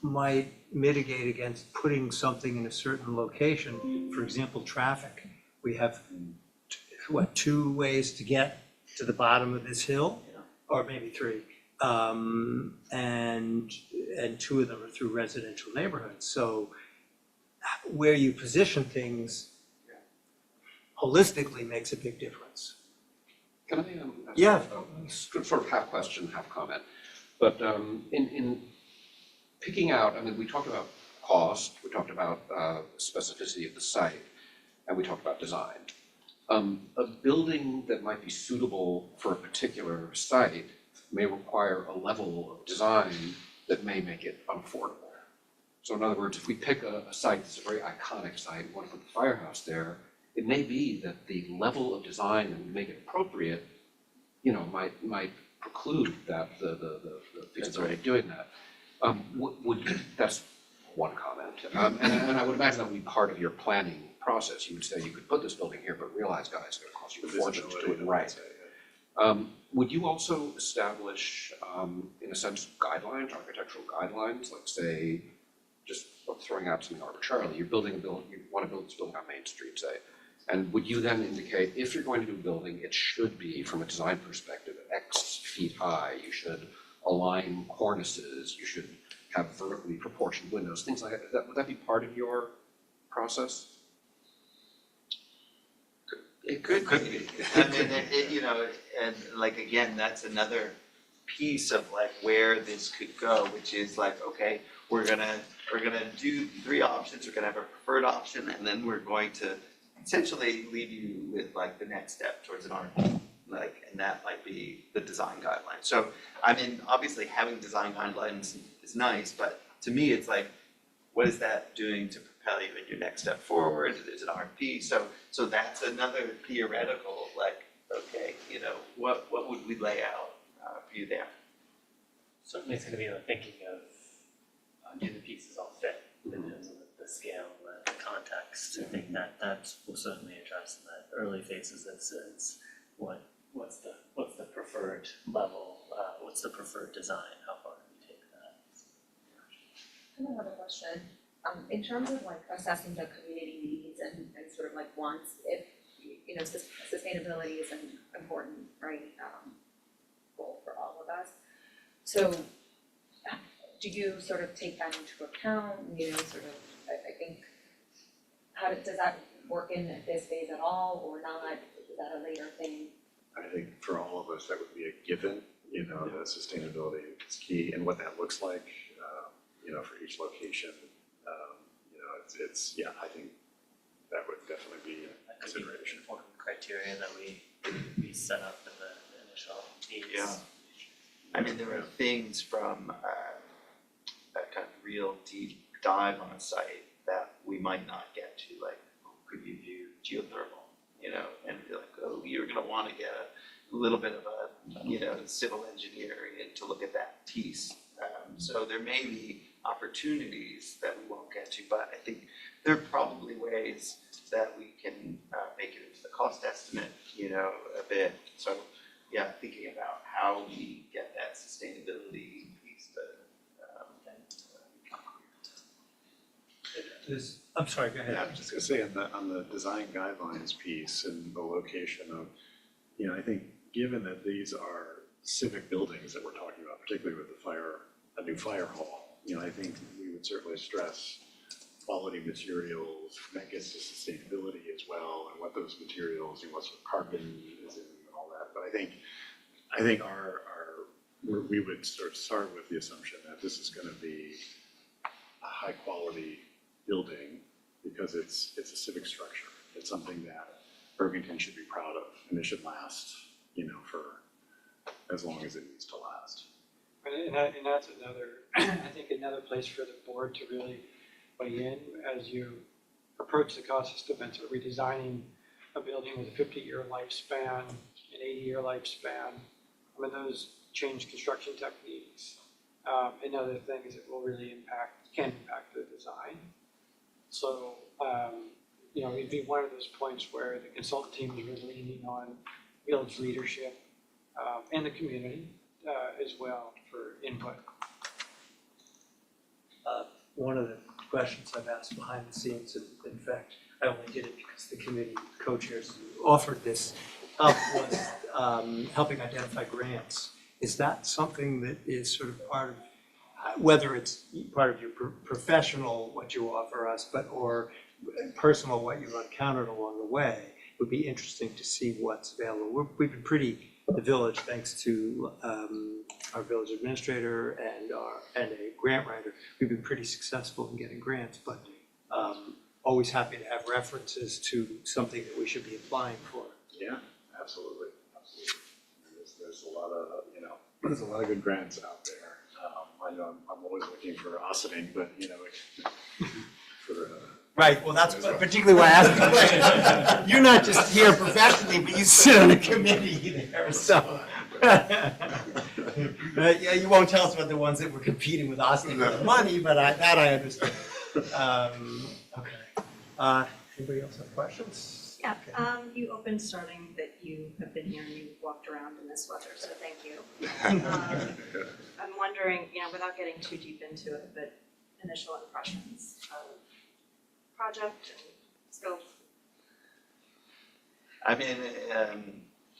might mitigate against putting something in a certain location. For example, traffic. We have, 2 ways to get to the bottom of this hill? Or maybe 3. And 2 of them are through residential neighborhoods. So where you position things holistically makes a big difference. Can I, ask Yeah. sort of half question, half comment? But in picking out, I mean, we talked about cost, we talked about specificity of the site, and we talked about design. A building that might be suitable for a particular site may require a level of design that may make it unaffordable. So in other words, if we pick a site that's a very iconic site, we want to put the firehouse there, it may be that the level of design that would make it appropriate, you know, might preclude that the feasibility of doing that. That's one comment. And I would imagine that would be part of your planning process. You would say you could put this building here, but realize, guys, it's gonna cost you a fortune to do it right. Would you also establish, in a sense, guidelines, architectural guidelines, like say, just throwing out something arbitrarily, you're building a building, you want to build this building on Main Street, say, and would you then indicate, if you're going to do a building, it should be, from a design perspective, X feet high, you should align cornices, you should have vertically proportioned windows, things like that. Would that be part of your process? It could be. I mean, you know, and like, again, that's another piece of like where this could go, which is like, okay, we're gonna do 3 options, we're gonna have a preferred option, and then we're going to essentially leave you with like the next step towards an RFP. Like, and that might be the design guidelines. So, I mean, obviously having design guidelines is nice, but to me, it's like, what is that doing to propel you in your next step forward? There's an RFP, so that's another theoretical, like, okay, you know, what would we lay out for you there? Certainly it's gonna be like thinking of, do the pieces all fit in terms of the scale, the context. I think that will certainly address in the early phases. It's what's the preferred level, what's the preferred design, how far can you take that? I have another question. In terms of like assessing the community needs and sort of like wants, if, you know, sustainability is an important, right, goal for all of us. So do you sort of take that into account, you know, sort of, I think, does that work in this phase at all or not? Is that a later thing? I think for all of us, that would be a given, you know, that sustainability is key, and what that looks like, you know, for each location. You know, it's yeah, I think that would definitely be a consideration. Important criteria that we set up in the initial needs. Yeah. I mean, there are things from that kind of real deep dive on a site that we might not get to, like, could you do geothermal, you know, and be like, oh, you're gonna wanna get a little bit of a, you know, civil engineering to look at that piece. So there may be opportunities that we won't get to, but I think there are probably ways that we can make it into the cost estimate, you know, a bit. So yeah, thinking about how we get that sustainability piece I'm sorry, go ahead. Yeah, I was just gonna say on the design guidelines piece and the location of, you know, I think given that these are civic buildings that we're talking about, particularly with a new fire hall, you know, I think we would certainly stress quality materials, that gets to sustainability as well, and what those materials, and what sort of carbon is in and all that. But I think we would sort of start with the assumption that this is gonna be a high quality building because it's a civic structure. It's something that Irvington should be proud of, and it should last, you know, for as long as it needs to last. And that's another, I think another place for the board to really weigh in as you approach the cost estimates. Are we designing a building with a 50-year lifespan, an 80-year lifespan? I mean, those change construction techniques and other things that will really can impact the design. So, you know, it'd be one of those points where the consultant team is really leaning on village leadership and the community as well for input. One of the questions I've asked behind the scenes, and in fact, I only did it because the committee co-chairs offered this up, was helping identify grants. Is that something that is sort of part of, whether it's part of your professional, what you offer us, or personal, what you've encountered along the way? would be interesting to see what's available. We've been pretty, the village, thanks to our village administrator and a grant writer, we've been pretty successful in getting grants, but always happy to have references to something that we should be applying for. Yeah, absolutely, absolutely. There's a lot of, there's a lot of good grants out there. I know I'm always looking for ossining, but, for, Right, well, that's particularly why I asked the question. You're not just here professionally, but you sit on a committee there, so. Yeah, you won't tell us about the ones that were competing with Austin for the money, but that I understand. Okay. Anybody else have questions? Yeah, you opened starting that you have been here and you walked around in this weather, so thank you. I'm wondering, without getting too deep into it, but initial impressions of project and scope. I mean,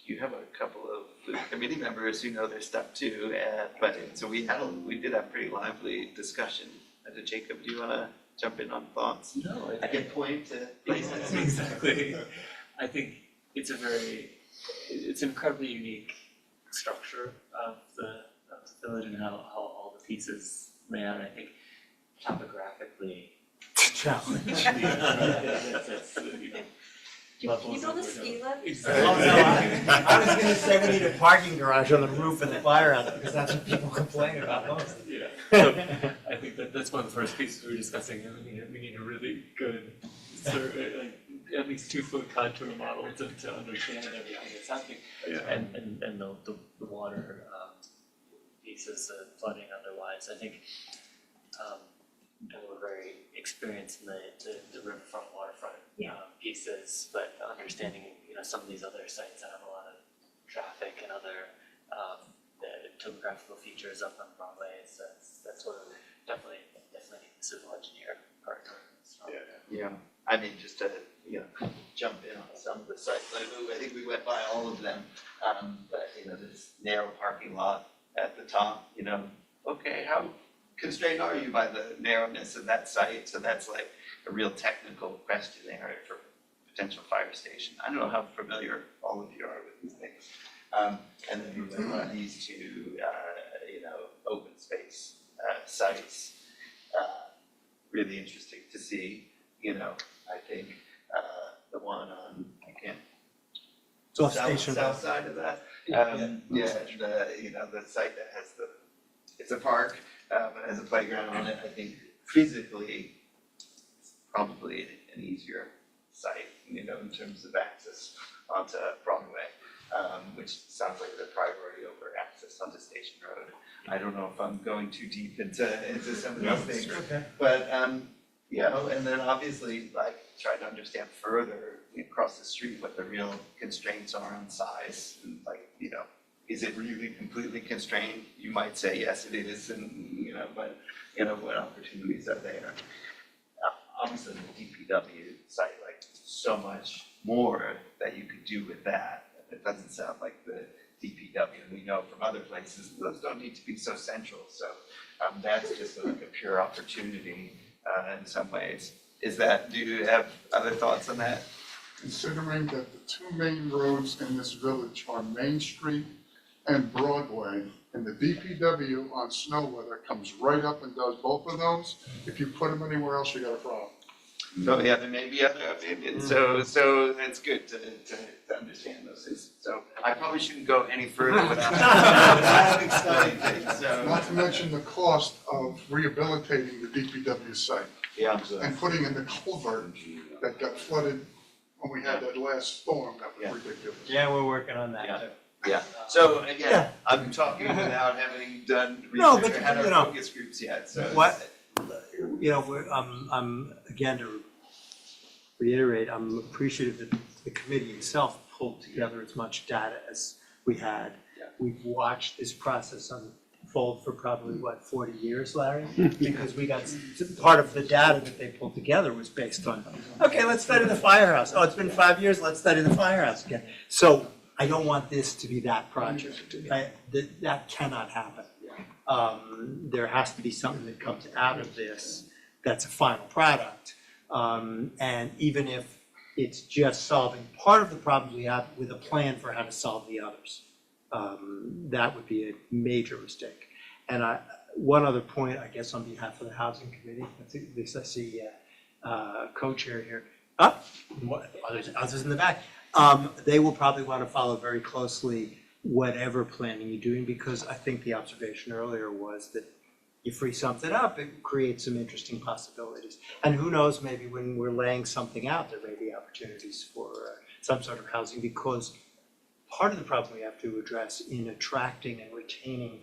you have a couple of committee members who know their stuff too, but so we did have pretty lively discussion. Jacob, do you want to jump in on thoughts? No, I can point to places. Exactly. I think it's it's an incredibly unique structure of the village and how all the pieces lay out. I think topographically, Challenge. that's You build a ski lift? Exactly. Oh, no, I was gonna say we need a parking garage on the roof and the firehouse, because that's what people complain about most. Yeah. So I think that's one of the first pieces we were discussing. We need a really good at least 2-foot contour model to understand everything that's happening. Yeah. And the water pieces, flooding otherwise. I think and we're very experienced in the riverfront, waterfront pieces, but understanding some of these other sites that have a lot of traffic and other the topographical features up on Broadway. That's sort of definitely a civil engineer partner. So. Yeah, I mean, just to jump in on some of the sites. I think we went by all of them, but this narrow parking lot at the top. Okay, how constrained are you by the narrowness of that site? So that's like a real technical question there for potential fire station. I don't know how familiar all of you are with these things. And then we went on these two, open space sites. Really interesting to see. I think the one on South Station. south side of that. The site that has it's a park, but has a playground on it. I think physically, it's probably an easier site, in terms of access onto Broadway, which sounds like the priority over access onto Station Road. I don't know if I'm going too deep into some of these things, but and then obviously try to understand further across the street what the real constraints are on size, and is it really completely constrained? You might say yes, it is, and but what opportunities are there? Obviously, the DPW site, so much more that you could do with that. It doesn't sound like the DPW, and we know from other places those don't need to be so central. So that's just a pure opportunity in some ways. Do you have other thoughts on that? Considering that the two main roads in this village are Main Street and Broadway, and the DPW on snow weather comes right up and does both of those, if you put them anywhere else, you got a problem. So there may be other opinions. So that's good to understand those things. So I probably shouldn't go any further without having studied things. Not to mention the cost of rehabilitating the DPW site. Yeah. And putting in the culvert that got flooded when we had that last storm, that was ridiculous. Yeah, we're working on that too. Yeah. So again, I'm talking without having done No, research but, or had you our know, focus groups yet. So I'm again to reiterate, I'm appreciative that the committee itself pulled together as much data as we had. We've watched this process unfold for probably 40 years, Larry? Because we got part of the data that they pulled together was based on, okay, let's study the firehouse. Oh, it's been 5 years, let's study the firehouse again. So I don't want this to be that project. That cannot happen. There has to be something that comes out of this that's a final product. And even if It's just solving part of the problems we have with a plan for how to solve the others. That would be a major mistake. And one other point, I guess, on behalf of the Housing Committee, at least I see co-chair here. Others in the back. They will probably want to follow very closely whatever planning you're doing, because I think the observation earlier was that you free something up, it creates some interesting possibilities. And who knows, maybe when we're laying something out, there may be opportunities for some sort of housing, because part of the problem we have to address in attracting and retaining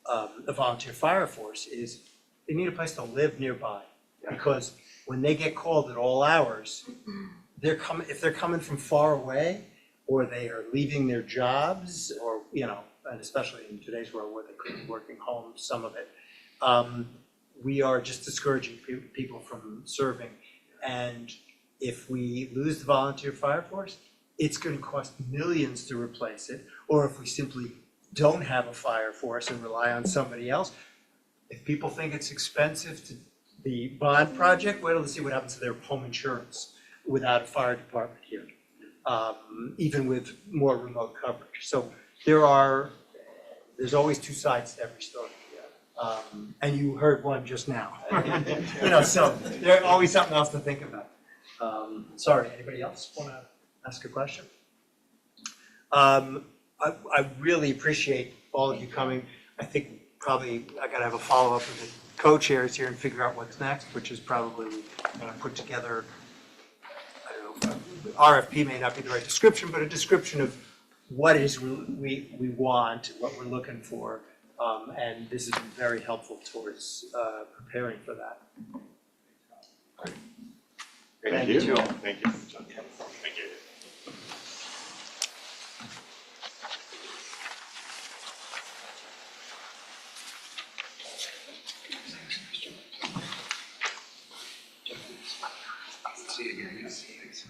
a volunteer fire force is they need a place to live nearby. Because when they get called at all hours, if they're coming from far away, or they are leaving their jobs, or, and especially in today's world where they could be working home, some of it, we are just discouraging people from serving. And if we lose the volunteer fire force, it's going to cost millions to replace it. Or if we simply don't have a fire force and rely on somebody else, if people think it's expensive to the bond project, wait till they see what happens to their home insurance without a fire department here, even with more remote coverage. So there's always two sides to every story. And you heard one just now. So there's always something else to think about. Sorry, anybody else want to ask a question? I really appreciate all of you coming. I think probably I gotta have a follow-up with the co-chairs here and figure out what's next, which is probably put together, I don't know, RFP may not be the right description, but a description of what it is we want, what we're looking for. And this has been very helpful towards preparing for that. Thank you. Thank you. Thank you. See you again. Yes, thanks.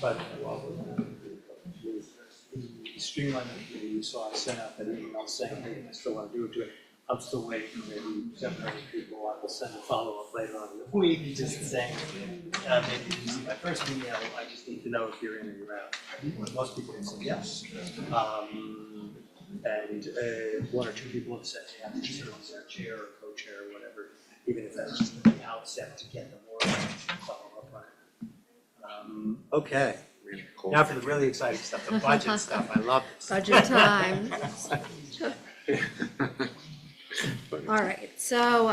But streamline the committee, so I sent out that email saying, hey, I still want to do it to it. I'm still waiting for maybe 7 or 8 people. I will send a follow-up later on in the week, just saying, maybe you didn't see my first email, I just need to know if you're in or you're out. Most people have said yes. And 1 or 2 people have said, yeah, I'm just serving as their chair or co-chair or whatever, even if that's just the outset to get them more follow up on it. Okay. Now for the really exciting stuff, the budget stuff. I love this. Budget time. All right, so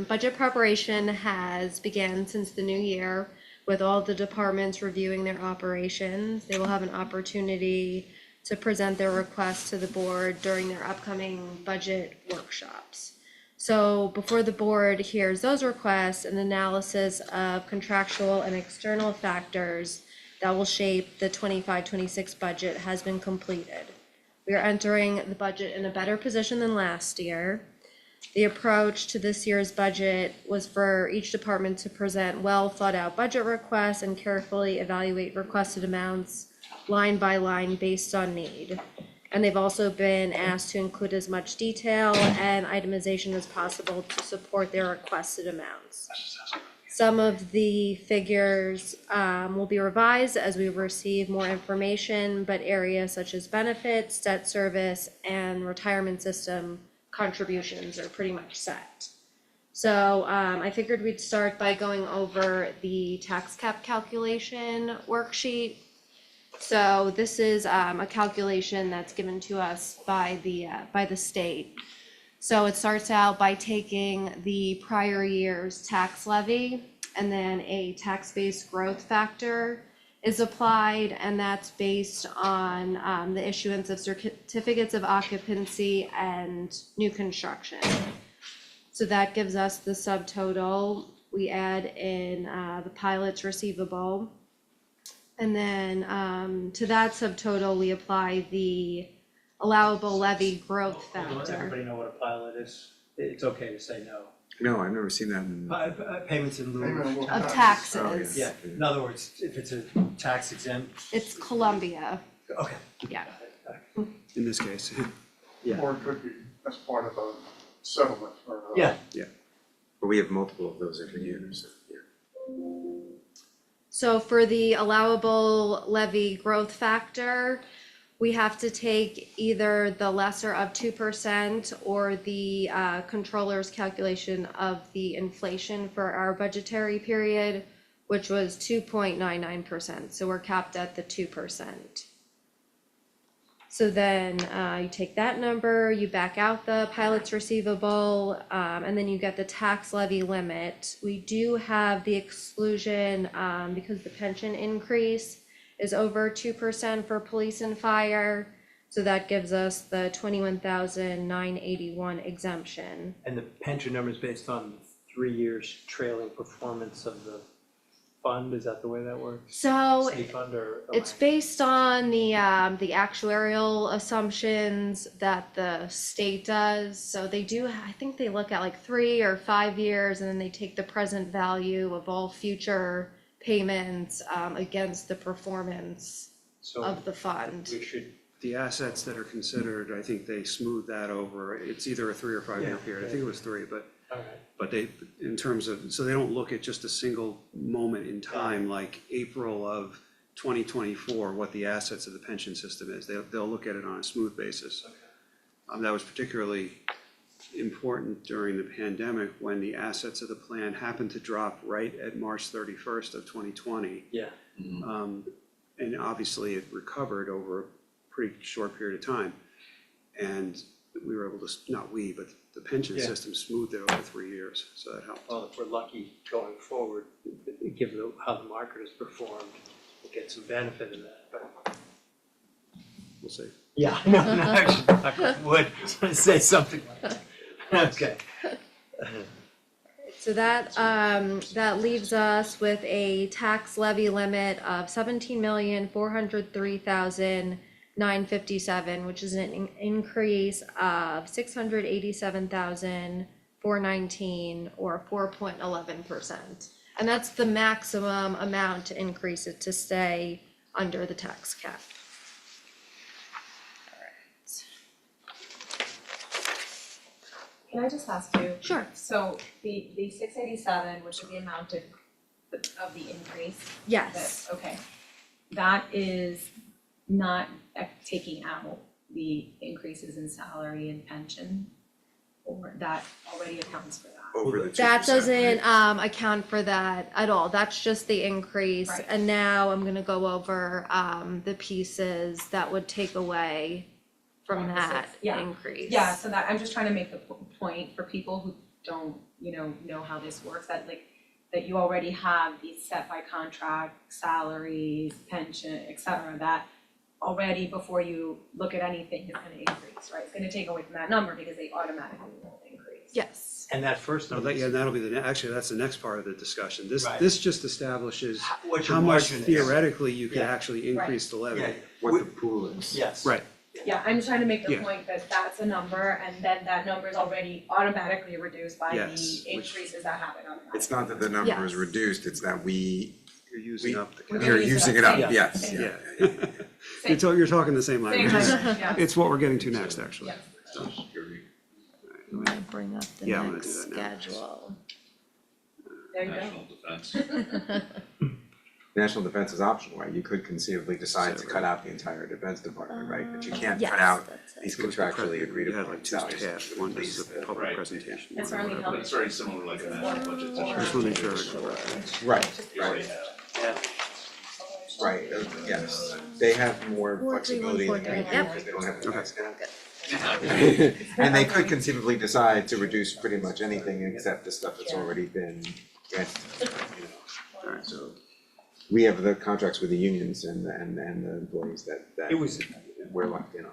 budget preparation has begun since the new year with all the departments reviewing their operations. They will have an opportunity to present their requests to the board during their upcoming budget workshops. So before the board hears those requests, an analysis of contractual and external factors that will shape the 25-26 budget has been completed. We are entering the budget in a better position than last year. The approach to this year's budget was for each department to present well thought out budget requests and carefully evaluate requested amounts line by line based on need. And they've also been asked to include as much detail and itemization as possible to support their requested amounts. Some of the figures will be revised as we receive more information, but areas such as benefits, debt service, and retirement system contributions are pretty much set. So I figured we'd start by going over the tax cap calculation worksheet. So this is a calculation that's given to us by the state. So it starts out by taking the prior year's tax levy, and then a tax-based growth factor is applied, and that's based on the issuance of certificates of occupancy and new construction. So that gives us the subtotal. We add in the pilot's receivable, and then to that subtotal we apply the allowable levy growth Does factor. everybody know what a pilot is? it's okay to say no. No, I've never seen that in. Payments in lieu Payment in lieu of of Of tax. taxes. Yeah, in other words, if it's a tax exempt. It's Columbia, Okay. yeah. In this case. Yeah. Or it could be as part of a settlement or. Yeah. But we have multiple of those every year, so, yeah. So for the allowable levy growth factor, we have to take either the lesser of 2% or the controller's calculation of the inflation for our budgetary period, which was 2.99%. So we're capped at the 2%. So then you take that number, you back out the pilot's receivable, and then you get the tax levy limit. We do have the exclusion because the pension increase is over 2% for police and fire. So that gives us the 21,981 exemption. And the pension number is based on 3 years trailing performance of the fund, is that the way that works? So State fund or? it's based on the actuarial assumptions that the state does. So they do, I think they look at like 3 or 5 years, and then they take the present value of all future payments against the performance So of the fund. we should, The assets that are considered, I think they smooth that over. It's either a 3 or 5 year Yeah, period. I think it was 3, but all right. they, in terms of, so they don't look at just a single moment in time, like April of 2024, what the assets of the pension system is. They'll look at it on a smooth basis. That was particularly important during the pandemic when the assets of the plan happened to drop right at March 31st of 2020. Yeah. And obviously it recovered over a pretty short period of time. And we were able to, not we, but the pension Yeah. system smoothed it over 3 years, so that helped. Well, if we're lucky going forward, given how the market has performed, we'll get some benefit in that, but. We'll see. Yeah, no, actually, I would say something like that. Okay. So that leaves us with a tax levy limit of 17,403,957, which is an increase of 687,419 or 4.11%. And that's the maximum amount to increase it to stay under the tax cap. Can I just ask you? Sure. So the 687, which is the amount of the increase? Yes. Okay. That is not taking out the increases in salary and pension? Or that already accounts for that? Over the 2%. That doesn't account for that at all. That's just the increase. Right. And now I'm gonna go over the pieces that would take away from From the that six, yeah. increase. Yeah, so that, I'm just trying to make the point for people who don't, know how this works, that that you already have these set by contract, salaries, pension, et cetera, that already before you look at anything is gonna increase, right? It's gonna take away from that number because they automatically will increase. Yes. And that first No, number. yeah, that'll be actually, that's the next part of the discussion. Right. This just establishes What your how much margin is. theoretically you could Yeah. actually increase the levy. Yeah, What the pool is. yes. Right. Yeah, I'm just trying to make the Yeah. point that that's a number and then that number is already automatically reduced by Yes, the which- increases that happen automatically. It's not that the number is Yes. reduced, it's that You're using up the. We're we are using it up, Yeah. yes, Yeah. yeah. You're talking the same Same language. language, yes. It's what we're getting to next, actually. Yes. I'm gonna bring up the Yeah, I'm gonna next do that now. schedule. There you go. National defense is optional, right? You could conceivably decide to cut out the entire defense department, right? But you can't Yes, cut out that's it. these contractually agreed You had upon like two salaries. tabs, one is a public Right. presentation. It's one or certainly whatever. helpful. very similar like a national budget. Just want to make sure it's correct. Right, You already right, have. right, yes. They have more 43143, flexibility in the yep. because they don't have the tax cap. And they could conceivably decide to reduce pretty much anything except the stuff that's already been granted, Alright, so we have the contracts with the unions and the employees that It was, we're locked in on.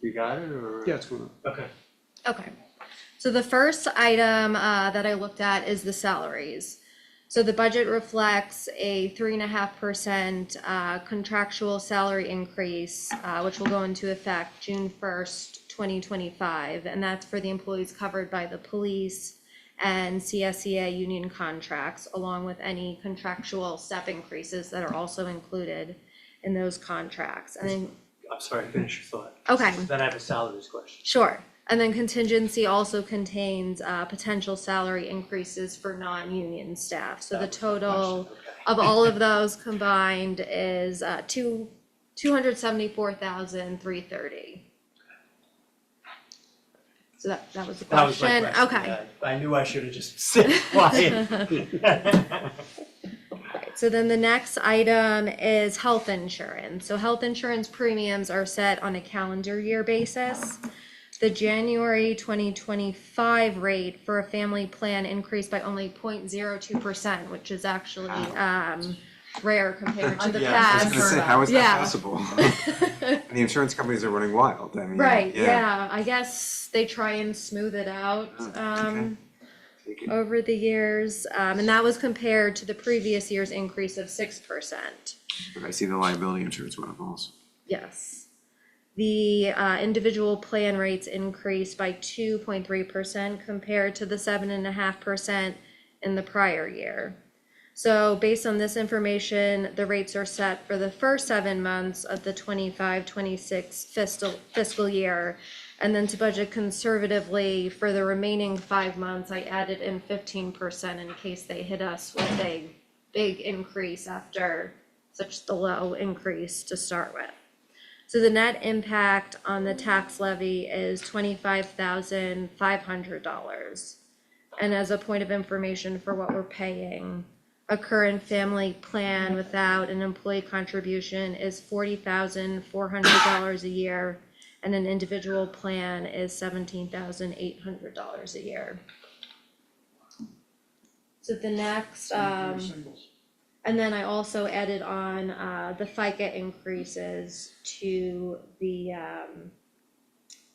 you got it or? Yeah, it's going up. Okay. Okay, so the first item that I looked at is the salaries. So the budget reflects a 3.5% contractual salary increase, which will go into effect June 1st, 2025. And that's for the employees covered by the police and CSEA union contracts, along with any contractual step increases that are also included in those contracts. And then, I'm sorry, finish your thought. okay, Then I have a salaries question. sure. And then contingency also contains potential salary increases for non-union staff. So the total of all of those combined is $274,330. So that was the That was my question. question. Okay. Yeah, I knew I should have just said quiet. Right, so then the next item is health insurance. So health insurance premiums are set on a calendar year basis. The January 2025 rate for a family plan increased by only 0.02%, which is actually rare compared to the I was past. gonna say, how is that Yeah. possible? And the insurance companies are running wild, I mean, Right, yeah, I guess they try and smooth it out. Okay. Take it. Over the years, and that was compared to the previous year's increase of 6%. But I see the liability insurance went up also. Yes. The individual plan rates increased by 2.3% compared to the 7.5% in the prior year. So based on this information, the rates are set for the first 7 months of the 25-26 fiscal year. And then to budget conservatively for the remaining 5 months, I added in 15% in case they hit us with a big increase after such the low increase to start with. So the net impact on the tax levy is $25,500. And as a point of information for what we're paying, a current family plan without an employee contribution is $40,400 a year, and an individual plan is $17,800 a year. So the next, and then I also added on the FICA increases to the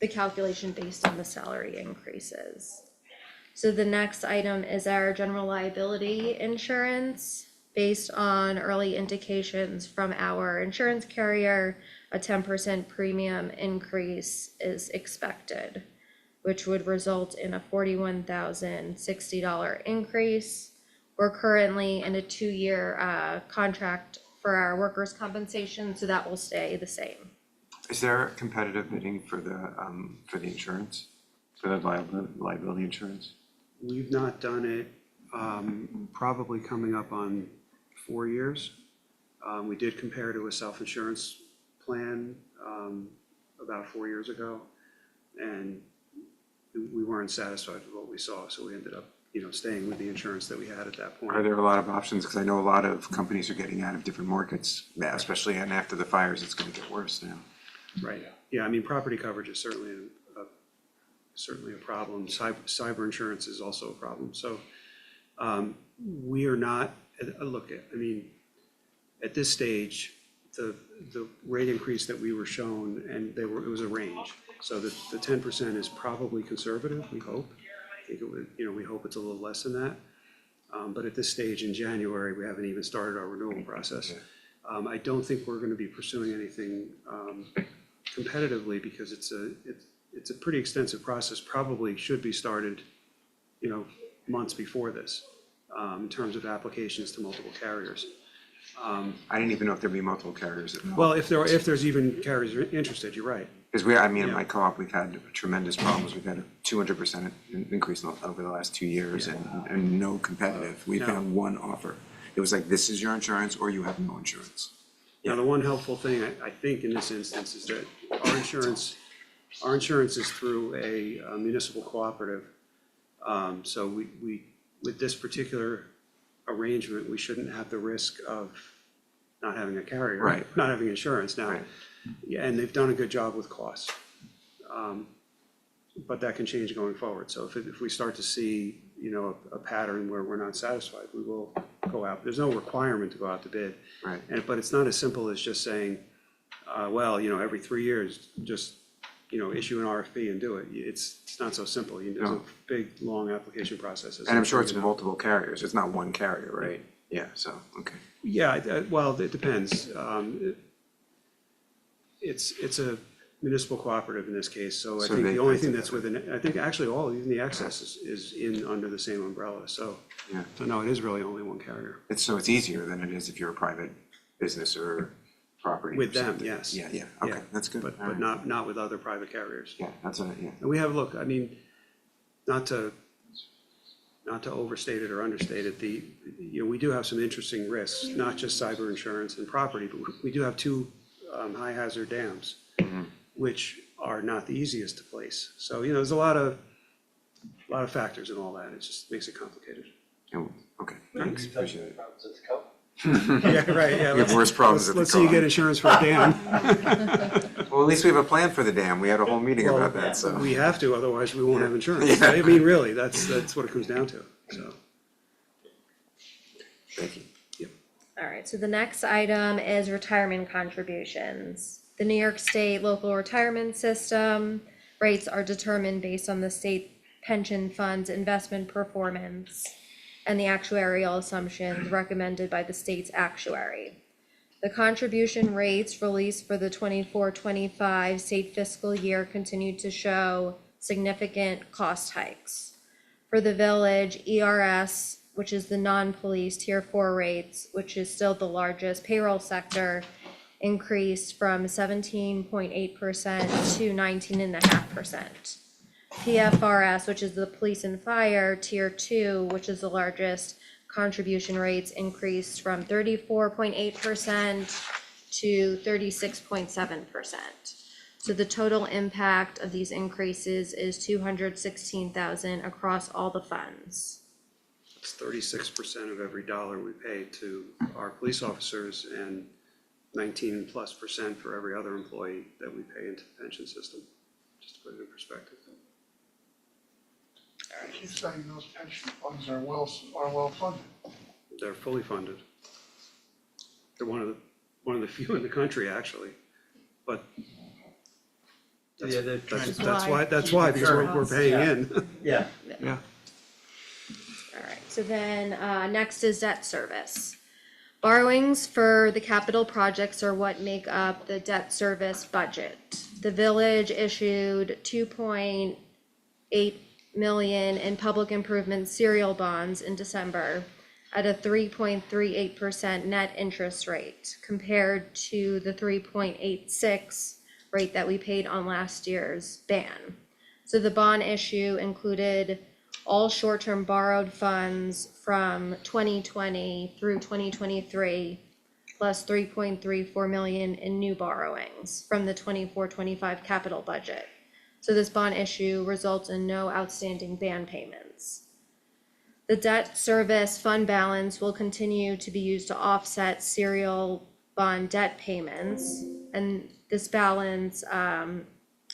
calculation based on the salary increases. So the next item is our general liability insurance. Based on early indications from our insurance carrier, a 10% premium increase is expected, which would result in a $41,060 increase. We're currently in a 2-year contract for our workers' compensation, so that will stay the same. Is there competitive bidding for the insurance, for the liability insurance? We've not done it, probably coming up on 4 years. We did compare to a self-insurance plan about 4 years ago, and we weren't satisfied with what we saw, so we ended up, staying with the insurance that we had at that point. Are there a lot of options? Because I know a lot of companies are getting out of different markets, especially and after the fires, it's gonna get worse now. Right, yeah, I mean, property coverage is certainly a problem. Cyber insurance is also a problem, so we are not, look, I mean, at this stage, the rate increase that we were shown, and it was a range, so the 10% is probably conservative, we hope. I think it would, we hope it's a little less than that. But at this stage in January, we haven't even started our renewal process. I don't think we're gonna be pursuing anything competitively because it's a pretty extensive process, probably should be started, months before this, in terms of applications to multiple carriers. I didn't even know if there'd be multiple carriers at all. Well, if there's even carriers interested, you're right. Because in my co-op, we've had tremendous problems. We've had a 200% increase over the last 2 years and no competitive. We found one offer. It was like, this is your insurance or you have no insurance. Now, the one helpful thing I think in this instance is that our insurance is through a municipal cooperative. So we, with this particular arrangement, we shouldn't have the risk of not having a carrier. Right. Not having insurance now. Right. Yeah, and they've done a good job with costs. But that can change going forward. So if we start to see, a pattern where we're not satisfied, we will go out. There's no requirement to go out to bid. Right. But it's not as simple as just saying, well, every 3 years, just issue an RFP and do it. It's not so simple. There's a No. big, long application process. And I'm sure it's multiple carriers, it's not one carrier, right? Yeah, so, okay. Yeah, well, it depends. It's a municipal cooperative in this case, so I So think they the only put thing that's together. within, I think actually even the excess is in under the same umbrella, so. Yeah. So no, it is really only one carrier. It's easier than it is if you're a private business or property. or With them, something. yes. Yeah, okay, Yeah, that's good. But All right. not with other private carriers. Yeah, that's all right, yeah. And we have, look, I mean, not to overstate it or understate it, we do have some interesting risks, not just cyber insurance and property, but we do have two high hazard dams, which are not the easiest to place. So, there's a lot of factors in all that. It just makes it complicated. Oh, okay, We thanks, have appreciate it. problems at the co. Yeah, right, yeah. We have worse problems at the Let's see you co-op. get insurance for a dam. Well, at least we have a plan for the dam, we had a whole meeting about that, so. We have to, otherwise we won't have insurance. Yeah. I mean, really, that's what it comes down to, so. Thank you. All right, so the next item is retirement contributions. The New York State local retirement system rates are determined based on the state pension fund's investment performance and the actuarial assumptions recommended by the state's actuary. The contribution rates released for the 24-25 state fiscal year continued to show significant cost hikes. For the village, ERS, which is the non-police tier 4 rates, which is still the largest payroll sector, increased from 17.8% to 19.5%. PFRS, which is the police and fire tier 2, which is the largest, contribution rates increased from 34.8% to 36.7%. So the total impact of these increases is $216,000 across all the funds. It's 36% of every dollar we pay to our police officers and 19+% for every other employee that we pay into the pension system, just to put it in perspective. I keep saying those pension funds are well funded. They're fully funded. They're one of the few in the country, actually, but that's, Yeah, they're trying to- that's why, because we're paying in. Yeah. Yeah. All right, so then next is debt service. Borrowings for the capital projects are what make up the debt service budget. The village issued 2.8 million in public improvement serial bonds in December at a 3.38% net interest rate compared to the 3.86 rate that we paid on last year's ban. So the bond issue included all short-term borrowed funds from 2020 through 2023, plus 3.34 million in new borrowings from the 24-25 capital budget. So this bond issue results in no outstanding ban payments. The debt service fund balance will continue to be used to offset serial bond debt payments, and this balance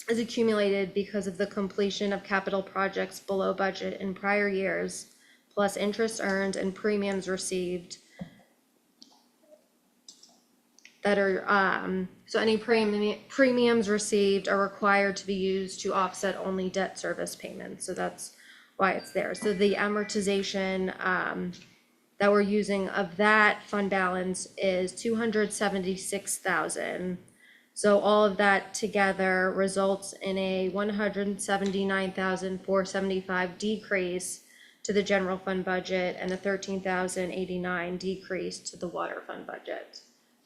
is accumulated because of the completion of capital projects below budget in prior years, plus interest earned and premiums received that are, so any premiums received are required to be used to offset only debt service payments, so that's why it's there. So the amortization that we're using of that fund balance is $276,000. So all of that together results in a $179,475 decrease to the general fund budget and a $13,089 decrease to the water fund budget.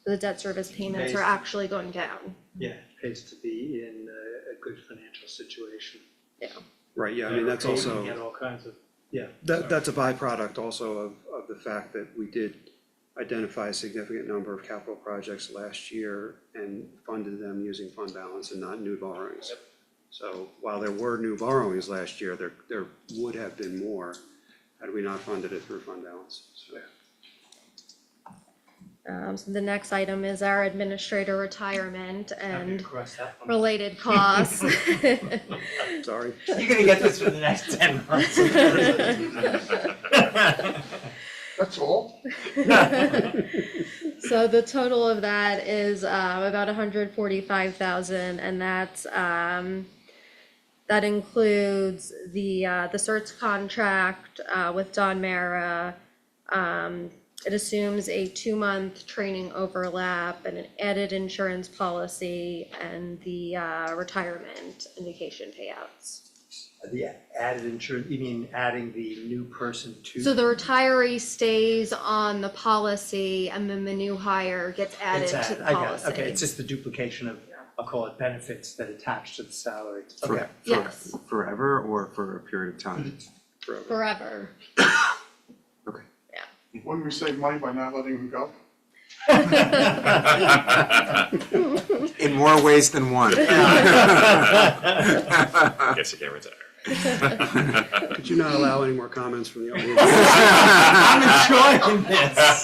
So the debt service payments are actually going down. Yeah, it pays to be in a good financial situation. Yeah. Right, yeah, I mean, that's You also, get all kinds of, yeah. that's a byproduct also of the fact that we did identify a significant number of capital projects last year and funded them using fund balance and not new borrowings. So while there were new borrowings last year, there would have been more had we not funded it through fund balance, so. So the next item is our administrator retirement and Cross that one. related costs. Sorry. You're gonna get this for the next 10 months. That's all? So the total of that is about 145,000, and that includes the search contract with Don Mara. It assumes a 2-month training overlap and an added insurance policy and the retirement and vacation payouts. The added insurance, you mean adding the new person to? So the retiree stays on the policy and then the new hire gets added It's to added, the I got policy. it, okay, it's just the duplication of, I'll call it benefits that attach to the salary. For- Okay, Yes. Forever or for a period of time? Forever. Wouldn't we save money by not letting him go? In more ways than one. Guess you can't retire. Could you not allow any more comments from the audience? I'm enjoying this.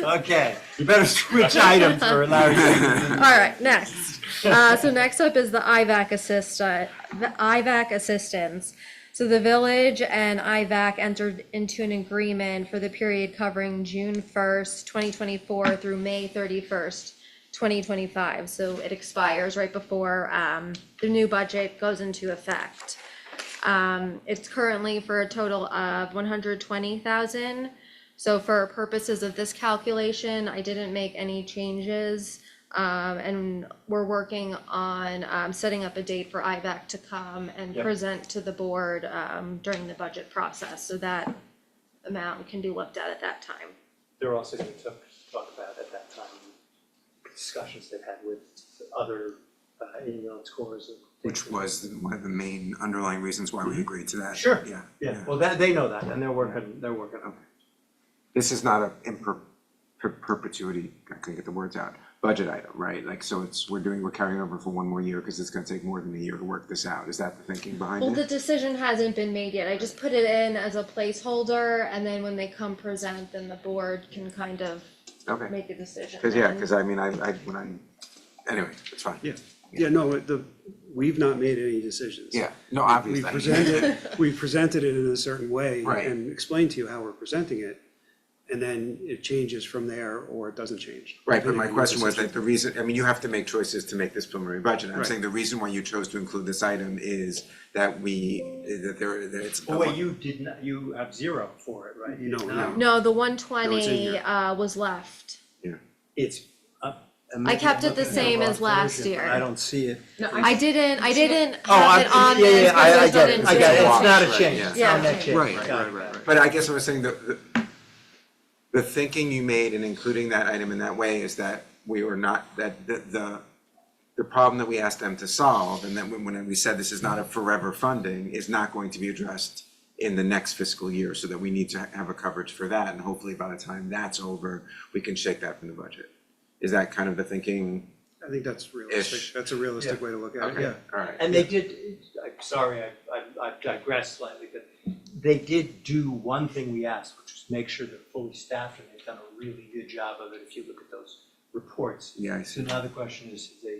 Okay, you better switch items for Larry. All right, next. So next up is the IVAC assistance. So the village and IVAC entered into an agreement for the period covering June 1st, 2024 through May 31st, 2025. So it expires right before the new budget goes into effect. It's currently for a total of 120,000. So for purposes of this calculation, I didn't make any changes. And we're working on setting up a date for IVAC to come and Yep. present to the board during the budget process, so that amount can be looked at that time. They're also going to talk about at that time discussions they've had with other ambulance corps. and Which things. was one of the main underlying reasons why we agreed to that. Sure. Yeah. Yeah, well, they know that, and they're working on it. This is not a perpetuity, I couldn't get the words out, budget item, right? Like, so we're carrying over for one more year because it's gonna take more than a year to work this out. Is that the thinking behind Well, it? the decision hasn't been made yet. I just put it in as a placeholder, and then when they come present, then the board can kind of Okay, make a decision. cause yeah, then. cause I mean, anyway, it's fine. Yeah, no, we've not made any decisions. Yeah, no, We obviously. presented it in a certain way Right. and explained to you how we're presenting it. And then it changes from there, or it doesn't change. Right, but my depending on question the was decision. that the reason, I mean, you have to make choices to make this preliminary budget. I'm Right. saying the reason why you chose to include this item is that that it's. Oh, wait, you have 0 for it, right? You No, did no. not. No, the No, it's in 120 here. was left. It's. I kept it the looking at same raw as last version, year. I don't see it. I didn't have it on yeah, this yeah, I because get there's it, an I get it, it's not a Right, change, yeah. it's not a net Yeah. change. Right, Got it. right. But I guess I was saying the thinking you made in including that item in that way is that we were not, that the problem that we asked them to solve, and then when we said this is not a forever funding, is not going to be addressed in the next fiscal year, so that we need to have a coverage for that, and hopefully by the time that's over, we can shake that from the budget. Is that kind of the thinking? I think that's realistic. Ish. That's a realistic way to look at it, Okay, yeah. all right. And they did, I'm sorry, I've digressed slightly, but they did do one thing we asked, which was make sure they're fully staffed, and they've done a really good job of it if you look at those reports. Yeah, I So see. now the question is, have they,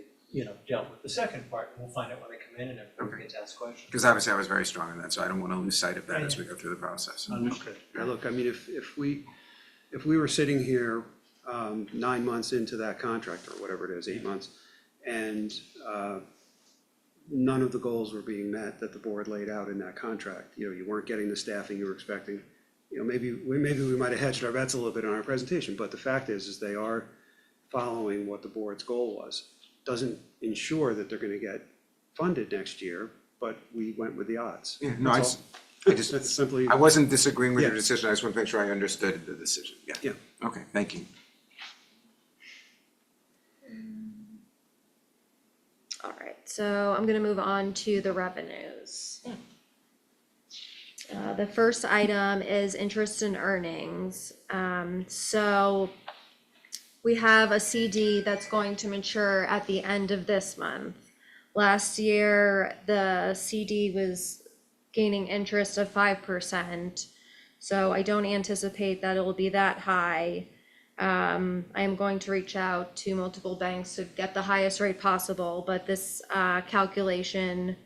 dealt with the second part, and we'll find out when they come in and everybody gets asked questions. Because obviously I was very strong on that, so I don't wanna lose sight of that as we go through the process. Understood. Yeah, look, I mean, if we were sitting here 9 months into that contract, or whatever it is, 8 months, and none of the goals were being met that the board laid out in that contract, you weren't getting the staffing you were expecting, maybe we might have hedged our bets a little bit on our presentation, but the fact is they are following what the board's goal was. Doesn't ensure that they're gonna get funded next year, but we went with the odds. Yeah, no, That's all. I just, That's simply, I wasn't disagreeing with your Yeah. decision, I just want to make sure I understood the decision, yeah. Yeah. Okay, thank you. All right, so I'm gonna move on to the revenues. The first item is interest and earnings. So we have a CD that's going to mature at the end of this month. Last year, the CD was gaining interest of 5%, so I don't anticipate that it will be that high. I am going to reach out to multiple banks to get the highest rate possible, but this calculation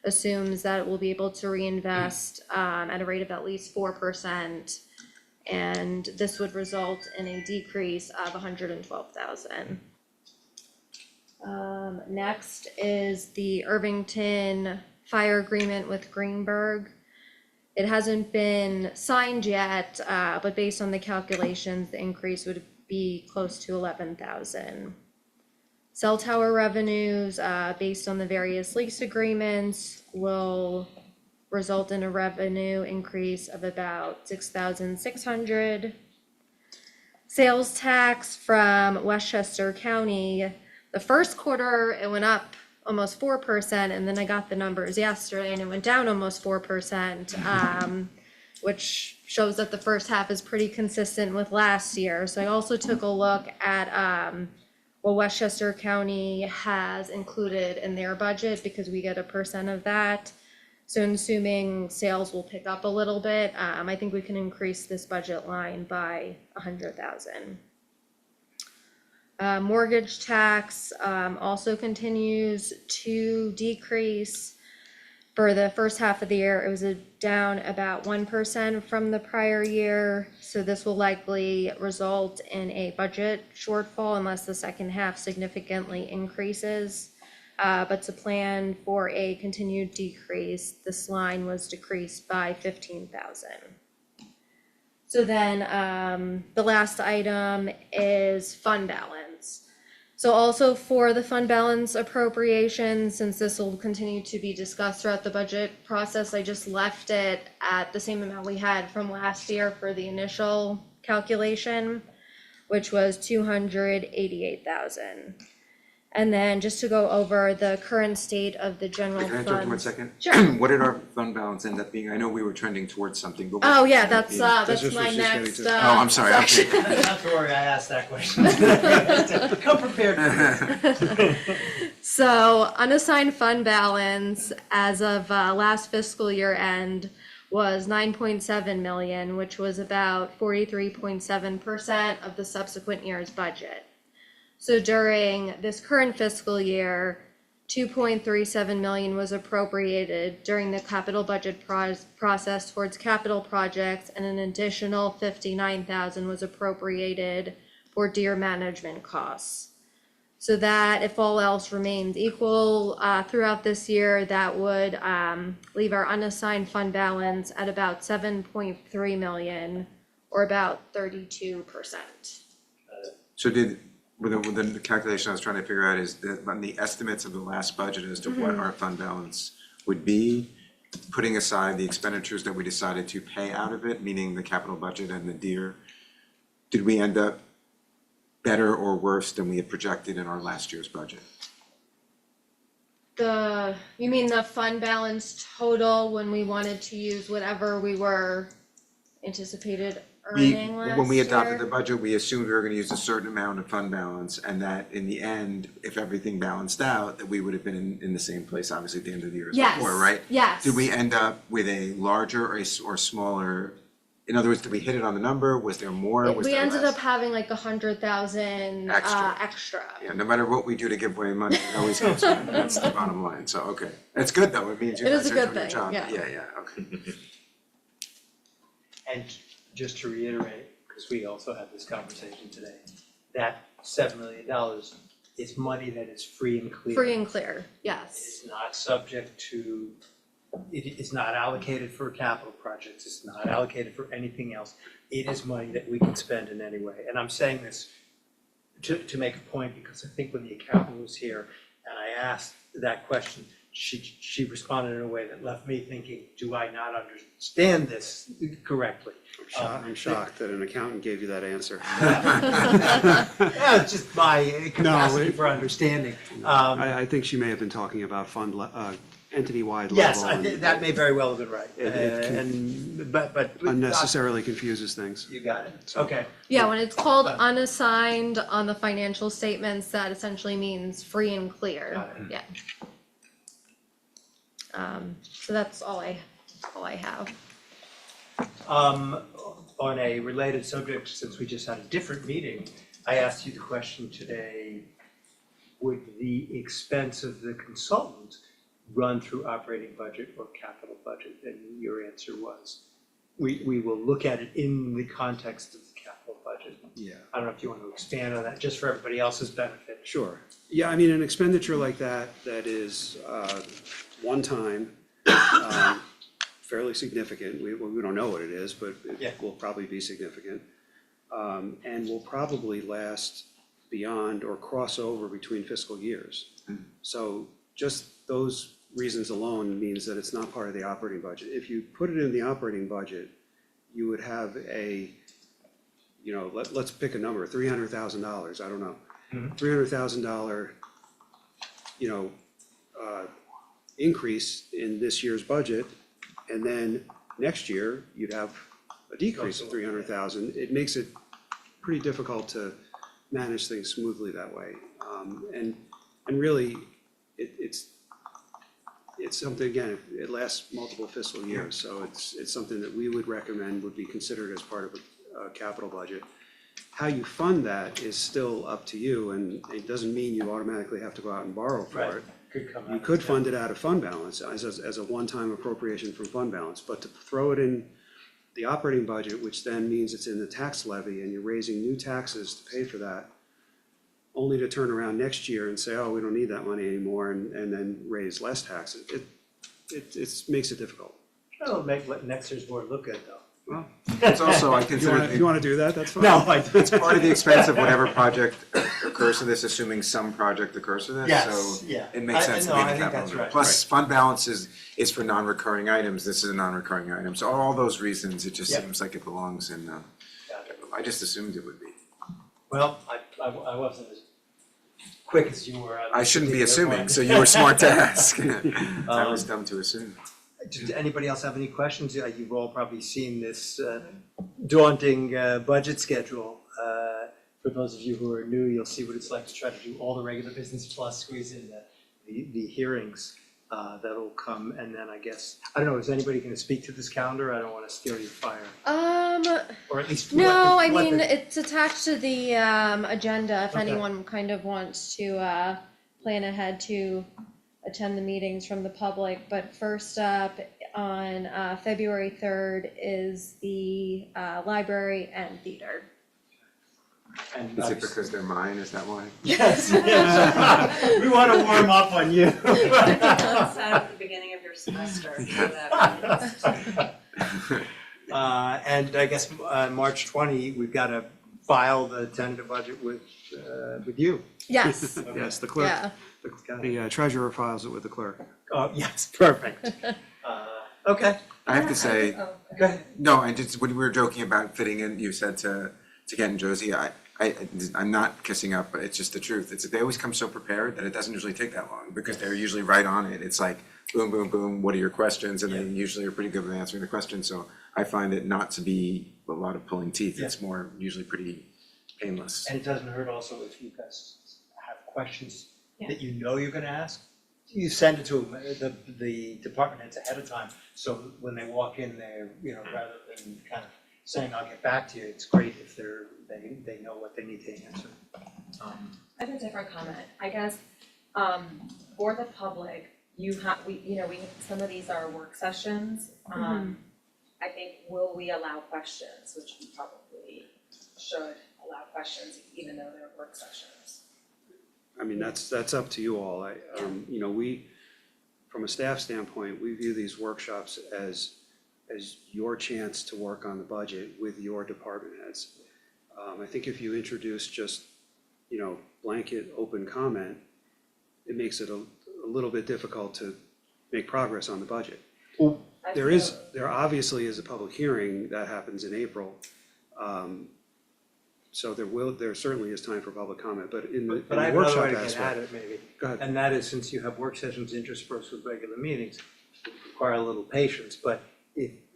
assumes that we'll be able to reinvest at a rate of at least 4%. And this would result in a decrease of 112,000. Next is the Irvington fire agreement with Greenberg. It hasn't been signed yet, but based on the calculations, the increase would be close to 11,000. Cell tower revenues, based on the various lease agreements, will result in a revenue increase of about 6,600. Sales tax from Westchester County, the first quarter, it went up almost 4%, and then I got the numbers yesterday and it went down almost 4%, which shows that the first half is pretty consistent with last year. So I also took a look at what Westchester County has included in their budget, because we get 1% of that. So assuming sales will pick up a little bit, I think we can increase this budget line by 100,000. Mortgage tax also continues to decrease. For the first half of the year, it was down about 1% from the prior year. So this will likely result in a budget shortfall unless the second half significantly increases. But to plan for a continued decrease, this line was decreased by 15,000. So then the last item is fund balance. So also for the fund balance appropriation, since this will continue to be discussed throughout the budget process, I just left it at the same amount we had from last year for the initial calculation, which was 288,000. And then just to go over the current state of the general Can I fund. interrupt you 1 second? Sure. What did our fund balance end up being? I know we were trending towards something, but. Oh, yeah, that's That's my just what she's getting next, to. Oh, I'm sorry, okay. Not to worry, I asked that question. Come prepared. So unassigned fund balance as of last fiscal year end was 9.7 million, which was about 43.7% of the subsequent year's budget. So during this current fiscal year, 2.37 million was appropriated during the capital budget process towards capital projects, and an additional 59,000 was appropriated for deer management costs. So that, if all else remains equal throughout this year, that would leave our unassigned fund balance at about 7.3 million, or about 32%. So with the calculation I was trying to figure out is that on the estimates of the last budget as to what our fund balance would be, putting aside the expenditures that we decided to pay out of it, meaning the capital budget and the deer, did we end up better or worse than we had projected in our last year's budget? You mean the fund balance total when we wanted to use whatever we were anticipated earning last year? When we adopted the budget, we assumed we were gonna use a certain amount of fund balance, and that in the end, if everything balanced out, that we would have been in the same place, obviously, at the end of the year as before, right? Yes. Did we end up with a larger or smaller, in other words, did we hit it on the number? Was there more? Was We there ended less? up having like 100,000 extra. Yeah, no matter what we do to give away money, it always comes back. That's the bottom line. So, okay. It's good though. It means you It is guys a are good doing your thing, job. yeah. Yeah, okay. And just to reiterate, because we also had this conversation today, that $7 million is money that is free and clear. Free and clear, yes. It's not subject to, it is not allocated for capital projects, it's not allocated for anything else. It is money that we can spend in any way. And I'm saying this to make a point, because I think when the accountant was here and I asked that question, she responded in a way that left me thinking, do I not understand this correctly? I'm shocked that an accountant gave you that answer. Yeah, it's just my capacity for understanding. I think she may have been talking about entity-wide level. Yes, I think that may very well have been right. It can But unnecessarily confuses things. You got it, So- okay. Yeah, when it's called unassigned on the financial statements, that essentially means free and clear. Got it. Yeah. So that's all I have. On a related subject, since we just had a different meeting, I asked you the question today, would the expense of the consultant run through operating budget or capital budget? And your answer was, we will look at it in the context of the capital budget. Yeah. I don't know if you want to expand on that, just for everybody else's benefit. Sure. Yeah, I mean, an expenditure like that is one time, fairly significant. We don't know what it is, but Yeah. it will probably be significant. And will probably last beyond or cross over between fiscal years. So just those reasons alone means that it's not part of the operating budget. If you put it in the operating budget, you would have a, you know, let's pick a number, $300,000, I don't know. $300,000, you know, increase in this year's budget, and then next year, you'd have a decrease of 300,000. It makes it pretty difficult to manage things smoothly that way. And really, it's something, again, it lasts multiple fiscal years, so it's something that we would recommend would be considered as part of a capital budget. How you fund that is still up to you, and it doesn't mean you automatically have to go out and borrow for Right. it. Could come out You of could that. fund it out of fund balance as a one-time appropriation from fund balance, but to throw it in the operating budget, which then means it's in the tax levy and you're raising new taxes to pay for that, only to turn around next year and say, oh, we don't need that money anymore, and then raise less taxes, it makes it difficult. It'll make next year's board look good, though. Well, It's also, I if consider. you wanna do that, that's fine. No, I It's part of the expense of whatever project occurs to this, assuming some project occurs to this, Yes, so yeah. it makes sense to No, be in I the think capital. that's right. Plus, fund balance is for non-recurring items, this is a non-recurring item, so all those reasons, it just Yep. seems like it belongs in, I just assumed it would be. Well, I wasn't as quick as you were. on I this shouldn't be particular assuming, point. so you were smart to ask. I was dumb to assume. Does anybody else have any questions? You've all probably seen this daunting budget schedule. For those of you who are new, you'll see what it's like to try to do all the regular business plus squeeze in the hearings that'll come. And then I guess, I don't know, is anybody gonna speak to this calendar? I don't wanna steal your fire. Or at least. No, I what mean, the- it's attached to the agenda if Okay. anyone kind of wants to plan ahead to attend the meetings from the public. But first up on February 3rd is the library and theater. And Is it obviously- because they're mine, is that why? Yes, yes. We wanna warm up on you. That's at the beginning of your semester, so that And I guess March 20, we've got to file the tentative budget with you. Yes, Yes, the clerk, yeah. the treasurer files it with the clerk. Oh, yes, perfect. Okay. I have to say, Oh, Go ahead. no, I just, when we were joking about fitting in, you said to Ken and Josie, I'm not kissing up, but it's just the truth. They always come so prepared that it doesn't usually take that long, because they're usually right on it. It's like, boom, boom, boom, what are your questions? And they usually are pretty good with answering the questions, so I find it not to be a lot of pulling teeth. It's more usually pretty painless. And it doesn't hurt also if you guys have questions that you know you're gonna ask, you send it to them, the department heads ahead of time, so when they walk in there, you know, rather than kind of saying, I'll get back to you, it's great if they know what they need to answer. I have a different comment, I guess, for the public, some of these are work sessions. I think, will we allow questions, which we probably should allow questions, even though they're work sessions. I mean, that's up to you all. You know, from a staff standpoint, we view these workshops as your chance to work on the budget with your department heads. I think if you introduce just, you know, blanket open comment, it makes it a little bit difficult to make progress on the budget. There obviously is a public hearing that happens in April. So there certainly is time for public comment, but in the But I have another workshop way to get aspect. at it maybe. Go ahead. And that is, since you have work sessions interspersed with regular meetings, it require a little patience, but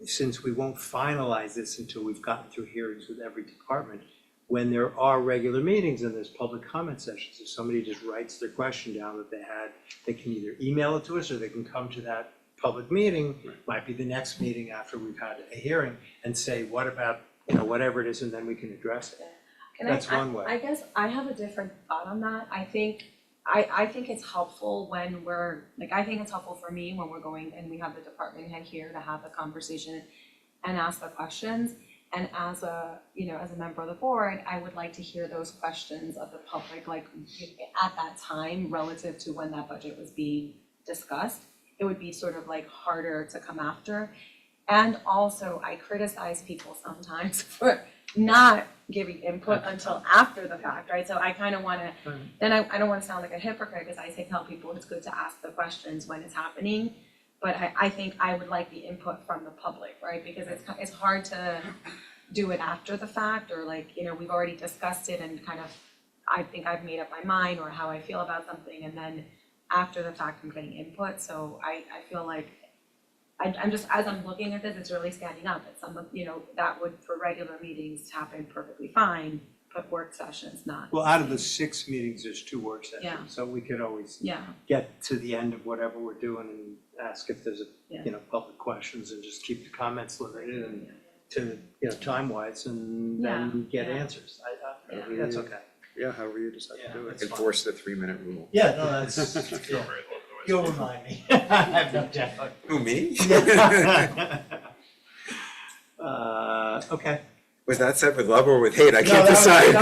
since we won't finalize this until we've gotten through hearings with every department, when there are regular meetings and there's public comment sessions, if somebody just writes their question down that they had, they can either email it to us or they can come to that public meeting, might be the next meeting after we've had a hearing, and say, what about, you know, whatever it is, and then we can address it. That's one way. I guess I have a different thought on that. I think I think it's helpful when we're, like, I think it's helpful for me when we're going and we have the department head here to have the conversation and ask the questions. And as a, you know, as a member of the board, I would like to hear those questions of the public, like, at that time relative to when that budget was being discussed. It would be sort of like harder to come after. And also, I criticize people sometimes for not giving input until after the fact, right? So I kind of want to, then I don't want to sound like a hypocrite because I say tell people it's good to ask the questions when it's happening. But I think I would like the input from the public, right? Because it's hard to do it after the fact, or like, you know, we've already discussed it and kind of, I think I've made up my mind or how I feel about something, and then after the fact I'm getting input. So I feel like I'm just, as I'm looking at this, it's really standing out that some of, you know, that would for regular meetings happen perfectly fine, but work sessions not. Well, out of the 6 meetings, there's 2 work sessions, Yeah. so we could always Yeah, get to the end of whatever we're doing and ask if there's Yeah. you know, public questions, and just keep the comments limited and to, you know, time-wise, and then get Yeah. answers. I Yeah. that's okay. Yeah, however you decide to do it. that's fine. Enforce the 3-minute rule. Yeah, no, that's, Go yeah. very long otherwise. You'll remind me. I have no doubt. Who, me? Okay. Was that said with love or with hate? I No, can't decide.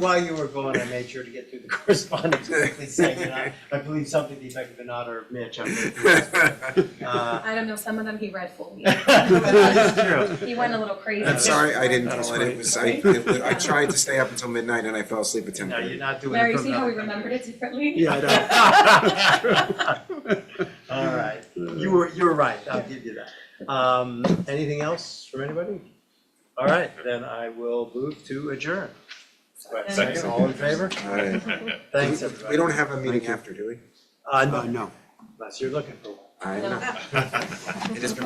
While you were going, I made sure to get through the correspondence quickly, saying, you know, I believe something to the effect of an honor of Mitch. I'm going through this. I don't know, some of them he read fully. That is true. He went a little crazy. I'm sorry, I didn't That's call it. It great. was, I tried to stay up until midnight and I fell asleep at 10:30. No, you're not doing Larry, it you from see how we the. remembered it differently? Yeah, I know. All right, you were right, I'll give you that. Anything else from anybody? All right, then I will move to adjourn. Second, all in favor? All right. Thanks, everybody. We don't have a meeting after, do we? No, No. unless you're looking for one. I'm not. It has been